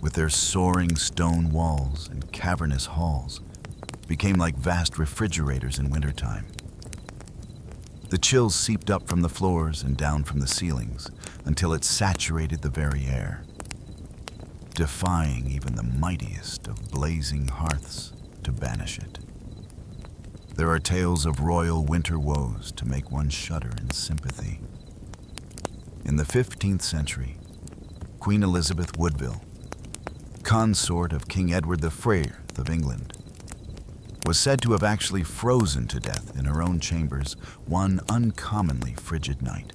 with their soaring stone walls and cavernous halls, became like vast refrigerators in wintertime. The chills seeped up from the floors and down from the ceilings until it saturated the very air, defying even the mightiest of blazing hearths to banish it. There are tales of royal winter woes to make one shudder in sympathy. In the 15th century, Queen Elizabeth Woodville, consort of King Edward the Frere of England, was said to have actually frozen to death in her own chambers one uncommonly frigid night.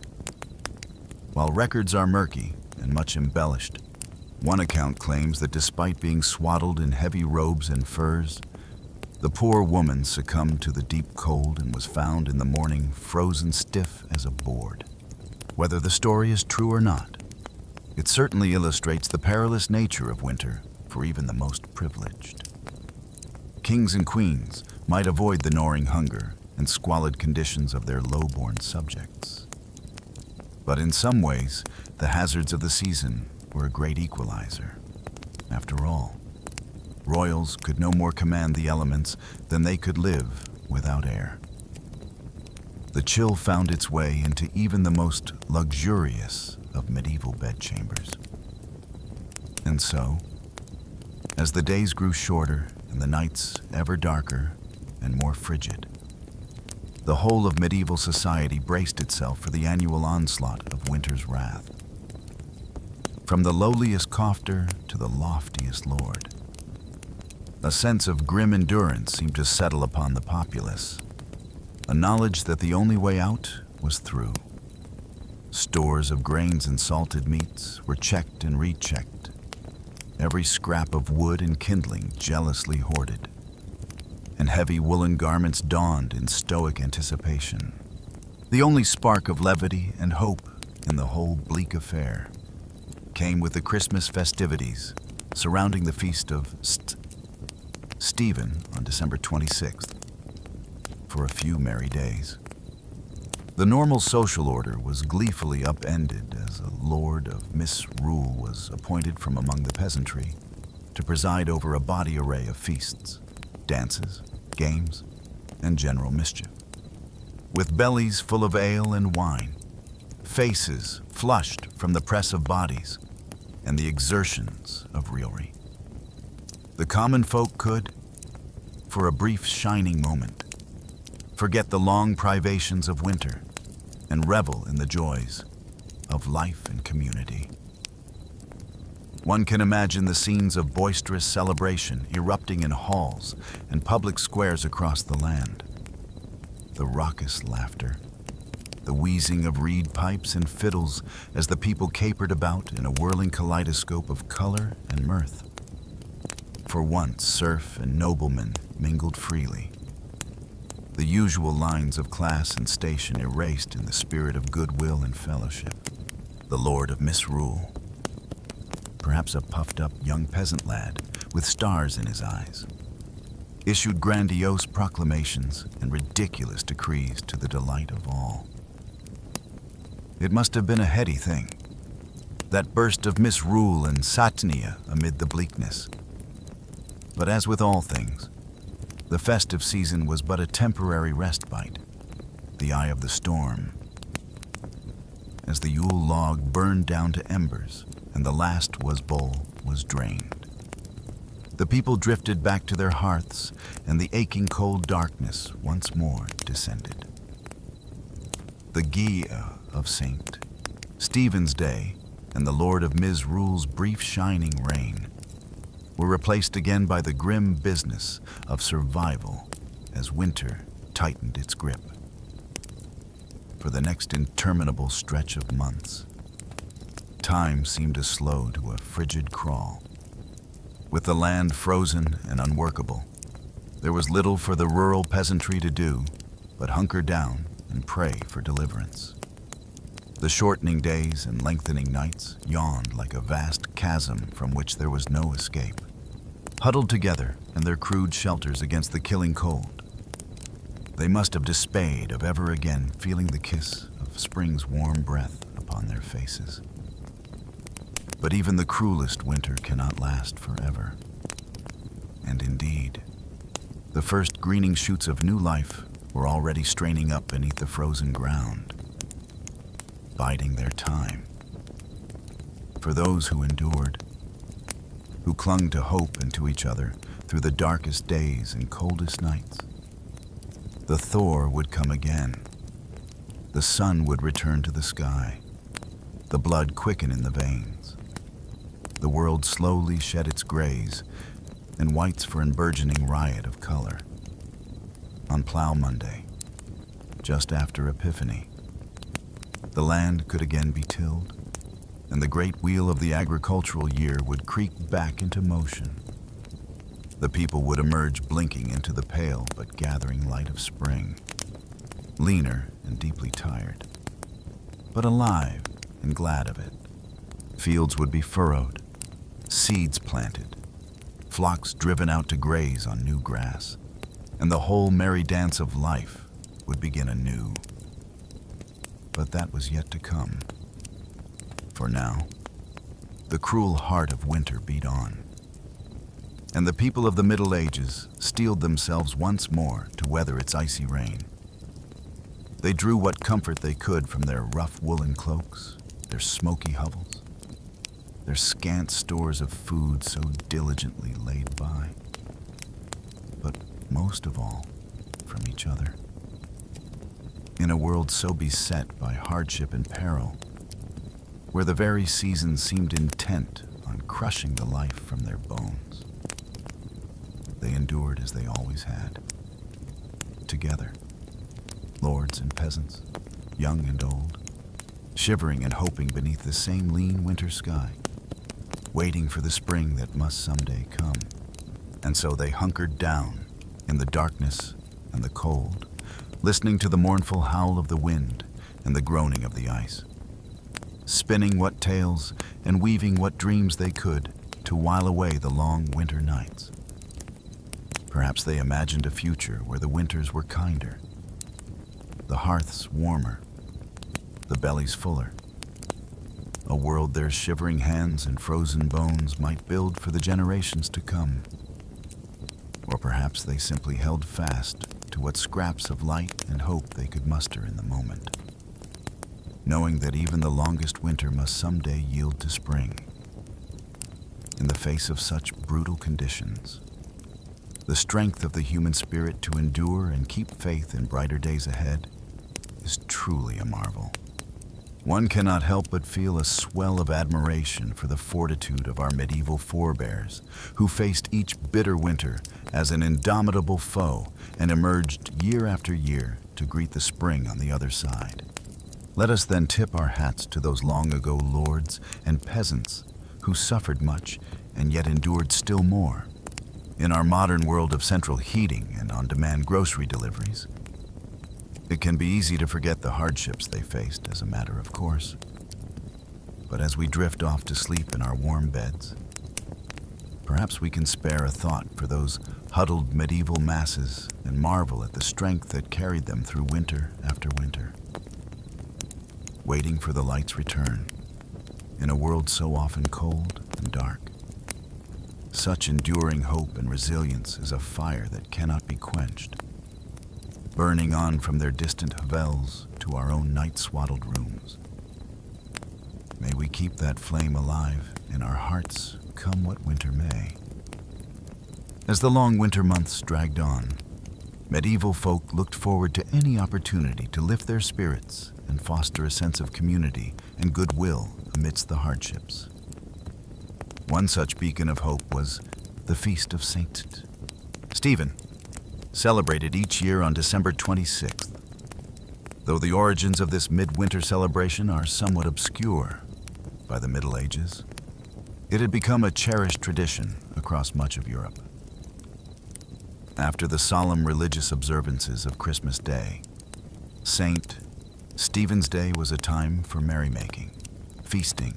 While records are murky and much embellished, one account claims that despite being swaddled in heavy robes and furs, the poor woman succumbed to the deep cold and was found in the morning frozen stiff as a board. Whether the story is true or not, it certainly illustrates the perilous nature of winter for even the most privileged. Kings and queens might avoid the gnawing hunger and squalid conditions of their low-born subjects. But in some ways, the hazards of the season were a great equalizer. After all, royals could no more command the elements than they could live without air. The chill found its way into even the most luxurious of medieval bedchambers. And so, as the days grew shorter and the nights ever darker and more frigid, the whole of medieval society braced itself for the annual onslaught of winter's wrath. From the lowliest cofter to the loftiest lord, a sense of grim endurance seemed to settle upon the populace, a knowledge that the only way out was through. Stores of grains and salted meats were checked and rechecked, every scrap of wood and kindling jealously hoarded, and heavy woolen garments donned in stoic anticipation. The only spark of levity and hope in the whole bleak affair came with the Christmas festivities surrounding the feast of Stephen on December 26th, for a few merry days. The normal social order was gleefully upended as a lord of misrule was appointed from among the peasantry to preside over a body array of feasts, dances, games, and general mischief. With bellies full of ale and wine, faces flushed from the press of bodies and the exertions of revelry, the common folk could, for a brief shining moment, forget the long privations of winter and revel in the joys of life and community. One can imagine the scenes of boisterous celebration erupting in halls and public squares across the land. The raucous laughter, the wheezing of reed pipes and fiddles as the people capered about in a whirling kaleidoscope of color and mirth. For once, serf and nobleman mingled freely, the usual lines of class and station erased in the spirit of goodwill and fellowship. The lord of misrule, perhaps a puffed-up young peasant lad with stars in his eyes, issued grandiose proclamations and ridiculous decrees to the delight of all. It must have been a heady thing, that burst of misrule and satania amid the bleakness. But as with all things, the festive season was but a temporary respite, the eye of the storm. As the Yule log burned down to embers and the last bowl was drained, the people drifted back to their hearths and the aching cold darkness once more descended. The Gia of St. Stephen's Day and the Lord of Misrule's brief shining reign were replaced again by the grim business of survival as winter tightened its grip. For the next interminable stretch of months, time seemed to slow to a frigid crawl. With the land frozen and unworkable, there was little for the rural peasantry to do but hunker down and pray for deliverance. The shortening days and lengthening nights yawned like a vast chasm from which there was no escape. Huddled together in their crude shelters against the killing cold, they must have dismayed of ever again feeling the kiss of spring's warm breath upon their faces. But even the cruelest winter cannot last forever. And indeed, the first greening shoots of new life were already straining up beneath the frozen ground, biding their time. For those who endured, who clung to hope and to each other through the darkest days and coldest nights, the thaw would come again. The sun would return to the sky, the blood quicken in the veins. The world slowly shed its grays and whites for an burgeoning riot of color. On Plough Monday, just after Epiphany, the land could again be tilled, and the great wheel of the agricultural year would creak back into motion. The people would emerge blinking into the pale but gathering light of spring, leaner and deeply tired, but alive and glad of it. Fields would be furrowed, seeds planted, flocks driven out to graze on new grass, and the whole merry dance of life would begin anew. But that was yet to come. For now, the cruel heart of winter beat on, and the people of the Middle Ages steeled themselves once more to weather its icy rain. They drew what comfort they could from their rough woolen cloaks, their smoky hovels, their scant stores of food so diligently laid by, but most of all, from each other. In a world so beset by hardship and peril, where the very seasons seemed intent on crushing the life from their bones, they endured as they always had, together, lords and peasants, young and old, shivering and hoping beneath the same lean winter sky, waiting for the spring that must someday come. And so they hunkered down in the darkness and the cold, listening to the mournful howl of the wind and the groaning of the ice, spinning what tales and weaving what dreams they could to while away the long winter nights. Perhaps they imagined a future where the winters were kinder, the hearths warmer, the bellies fuller, a world their shivering hands and frozen bones might build for the generations to come. Or perhaps they simply held fast to what scraps of light and hope they could muster in the moment, knowing that even the longest winter must someday yield to spring. In the face of such brutal conditions, the strength of the human spirit to endure and keep faith in brighter days ahead is truly a marvel. One cannot help but feel a swell of admiration for the fortitude of our medieval forebears, who faced each bitter winter as an indomitable foe and emerged year after year to greet the spring on the other side. Let us then tip our hats to those long ago lords and peasants who suffered much and yet endured still more. In our modern world of central heating and on-demand grocery deliveries, it can be easy to forget the hardships they faced as a matter of course. But as we drift off to sleep in our warm beds, perhaps we can spare a thought for those huddled medieval masses and marvel at the strength that carried them through winter after winter, waiting for the light's return in a world so often cold and dark. Such enduring hope and resilience is a fire that cannot be quenched, burning on from their distant hovels to our own night-swaddled rooms. May we keep that flame alive in our hearts, come what winter may. As the long winter months dragged on, medieval folk looked forward to any opportunity to lift their spirits and foster a sense of community and goodwill amidst the hardships. One such beacon of hope was the Feast of Saint Stephen, celebrated each year on December 26th. Though the origins of this midwinter celebration are somewhat obscure by the Middle Ages, it had become a cherished tradition across much of Europe. After the solemn religious observances of Christmas Day, Saint Stephen's Day was a time for merrymaking, feasting,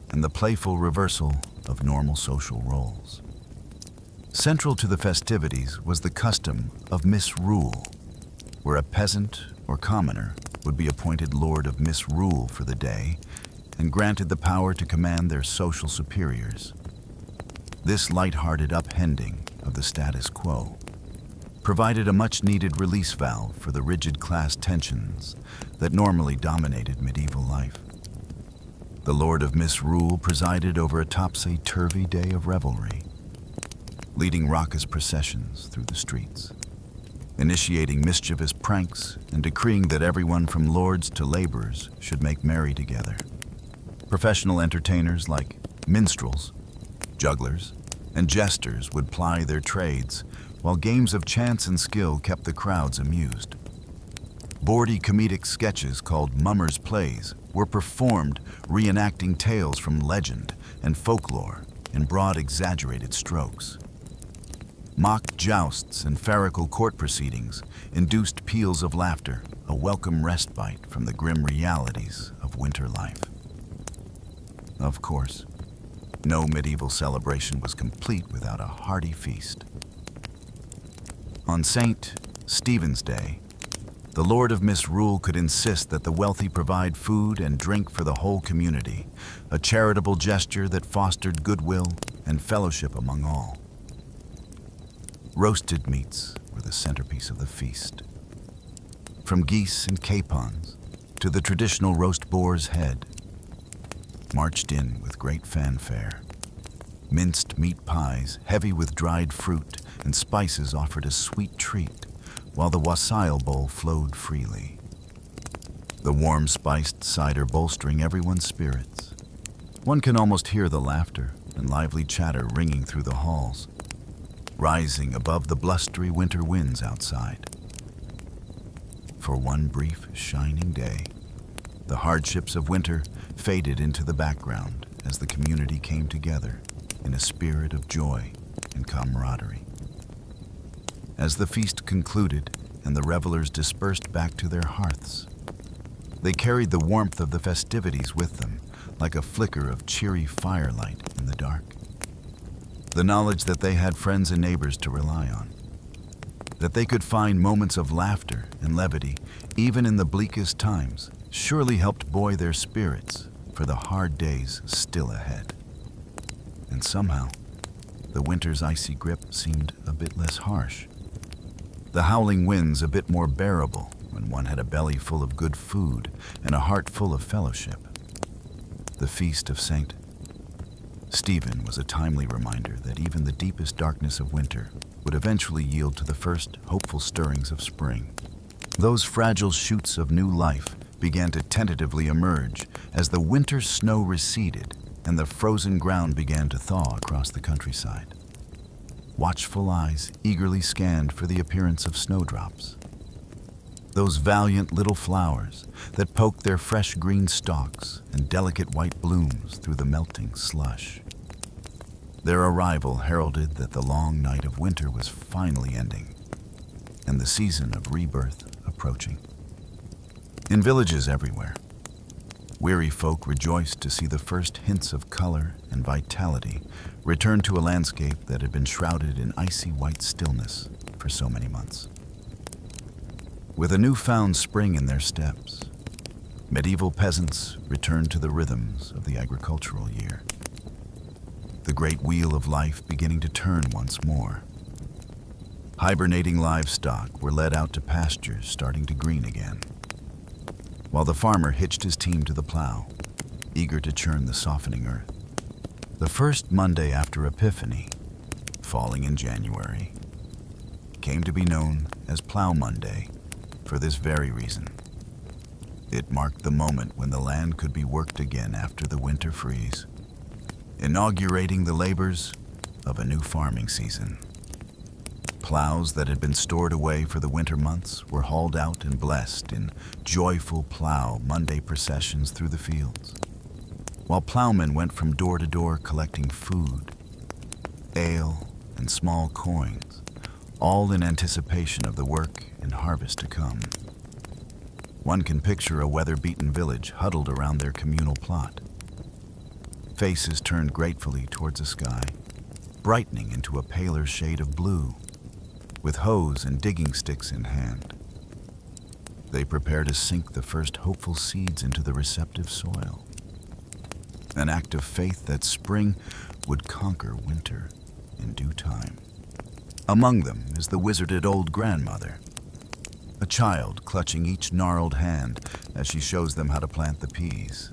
and the playful reversal of normal social roles. Central to the festivities was the custom of misrule, where a peasant or commoner would be appointed lord of misrule for the day and granted the power to command their social superiors. This light-hearted upending of the status quo provided a much-needed release valve for the rigid class tensions that normally dominated medieval life. The Lord of Misrule presided over a topsy-turvy day of revelry, leading raucous processions through the streets, initiating mischievous pranks and decreeing that everyone from lords to laborers should make merry together. Professional entertainers like minstrels, jugglers, and jesters would ply their trades, while games of chance and skill kept the crowds amused. Bawdy comedic sketches called mummers' plays were performed, reenacting tales from legend and folklore in broad, exaggerated strokes. Mock jousts and farcical court proceedings induced peals of laughter, a welcome respite from the grim realities of winter life. Of course, no medieval celebration was complete without a hearty feast. On St. Stephen's Day, the Lord of Misrule could insist that the wealthy provide food and drink for the whole community, a charitable gesture that fostered goodwill and fellowship among all. Roasted meats were the centerpiece of the feast. From geese and capons to the traditional roast boar's head, marched in with great fanfare. Minced meat pies, heavy with dried fruit and spices, offered a sweet treat, while the wassail bowl flowed freely. The warm spiced cider bolstering everyone's spirits. One can almost hear the laughter and lively chatter ringing through the halls, rising above the blustery winter winds outside. For one brief, shining day, the hardships of winter faded into the background as the community came together in a spirit of joy and camaraderie. As the feast concluded and the revelers dispersed back to their hearths, they carried the warmth of the festivities with them like a flicker of cheery firelight in the dark. The knowledge that they had friends and neighbors to rely on, that they could find moments of laughter and levity even in the bleakest times, surely helped buoy their spirits for the hard days still ahead. And somehow, the winter's icy grip seemed a bit less harsh. The howling winds a bit more bearable when one had a belly full of good food and a heart full of fellowship. The feast of St. Stephen was a timely reminder that even the deepest darkness of winter would eventually yield to the first hopeful stirrings of spring. Those fragile shoots of new life began to tentatively emerge as the winter snow receded and the frozen ground began to thaw across the countryside. Watchful eyes eagerly scanned for the appearance of snowdrops. Those valiant little flowers that poked their fresh green stalks and delicate white blooms through the melting slush. Their arrival heralded that the long night of winter was finally ending and the season of rebirth approaching. In villages everywhere, weary folk rejoiced to see the first hints of color and vitality return to a landscape that had been shrouded in icy white stillness for so many months. With a newfound spring in their steps, medieval peasants returned to the rhythms of the agricultural year. The great wheel of life beginning to turn once more. Hibernating livestock were led out to pastures starting to green again, while the farmer hitched his team to the plow, eager to churn the softening earth. The first Monday after Epiphany, falling in January, came to be known as Plough Monday for this very reason. It marked the moment when the land could be worked again after the winter freeze, inaugurating the labors of a new farming season. Plows that had been stored away for the winter months were hauled out and blessed in joyful Plough Monday processions through the fields, while plowmen went from door to door collecting food, ale, and small coins, all in anticipation of the work and harvest to come. One can picture a weather-beaten village huddled around their communal plot. Faces turned gratefully towards the sky, brightening into a paler shade of blue, with hoes and digging sticks in hand. They prepare to sink the first hopeful seeds into the receptive soil. An act of faith that spring would conquer winter in due time. Among them is the wizarded old grandmother, a child clutching each gnarled hand as she shows them how to plant the peas,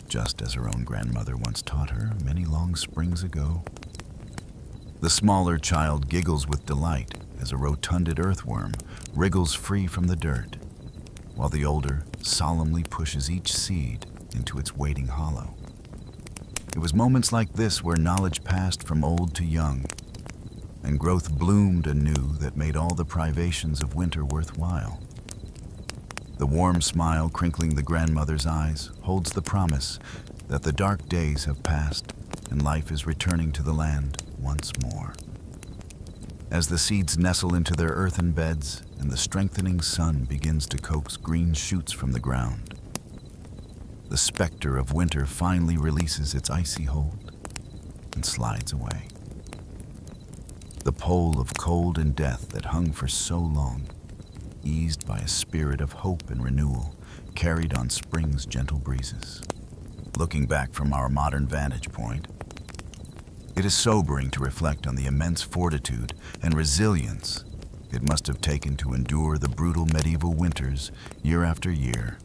just as her own grandmother once taught her many long springs ago. The smaller child giggles with delight as a rotunded earthworm wriggles free from the dirt, while the older solemnly pushes each seed into its waiting hollow. It was moments like this where knowledge passed from old to young, and growth bloomed anew that made all the privations of winter worthwhile. The warm smile crinkling the grandmother's eyes holds the promise that the dark days have passed and life is returning to the land once more. As the seeds nestle into their earthen beds and the strengthening sun begins to coax green shoots from the ground, the specter of winter finally releases its icy hold and slides away. The pole of cold and death that hung for so long, eased by a spirit of hope and renewal, carried on spring's gentle breezes. Looking back from our modern vantage point, it is sobering to reflect on the immense fortitude and resilience it must have taken to endure the brutal medieval winters year after year,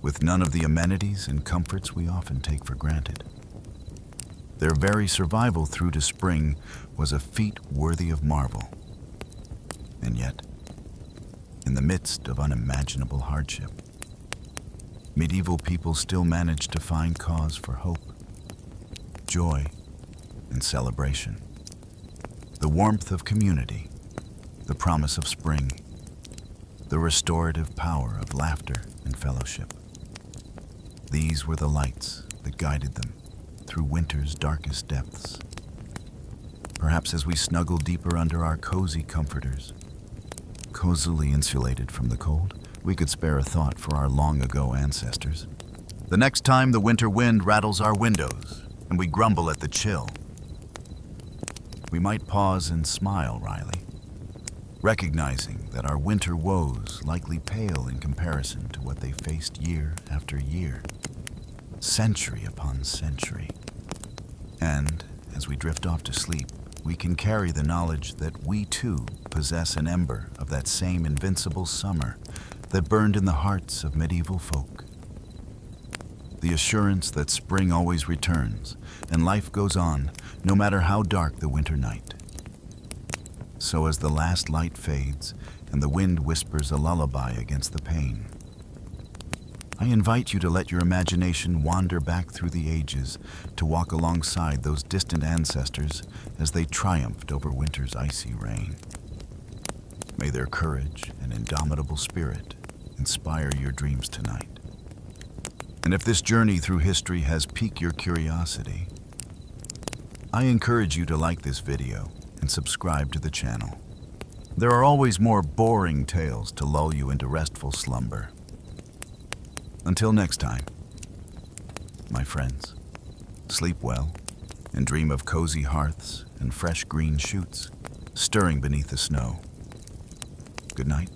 with none of the amenities and comforts we often take for granted. Their very survival through to spring was a feat worthy of marvel. And yet, in the midst of unimaginable hardship, medieval people still managed to find cause for hope, joy, and celebration. The warmth of community, the promise of spring, the restorative power of laughter and fellowship. These were the lights that guided them through winter's darkest depths. Perhaps as we snuggle deeper under our cozy comforters, cozily insulated from the cold, we could spare a thought for our long-ago ancestors. The next time the winter wind rattles our windows and we grumble at the chill, we might pause and smile wryly, recognizing that our winter woes likely pale in comparison to what they faced year after year, century upon century. And as we drift off to sleep, we can carry the knowledge that we too possess an ember of that same invincible summer that burned in the hearts of medieval folk. The assurance that spring always returns and life goes on no matter how dark the winter night. So as the last light fades and the wind whispers a lullaby against the pane, I invite you to let your imagination wander back through the ages to walk alongside those distant ancestors as they triumphed over winter's icy reign. May their courage and indomitable spirit inspire your dreams tonight. And if this journey through history has piqued your curiosity, I encourage you to like this video and subscribe to the channel. There are always more boring tales to lull you into restful slumber. Until next time, my friends, sleep well and dream of cozy hearths and fresh green shoots stirring beneath the snow. Good night.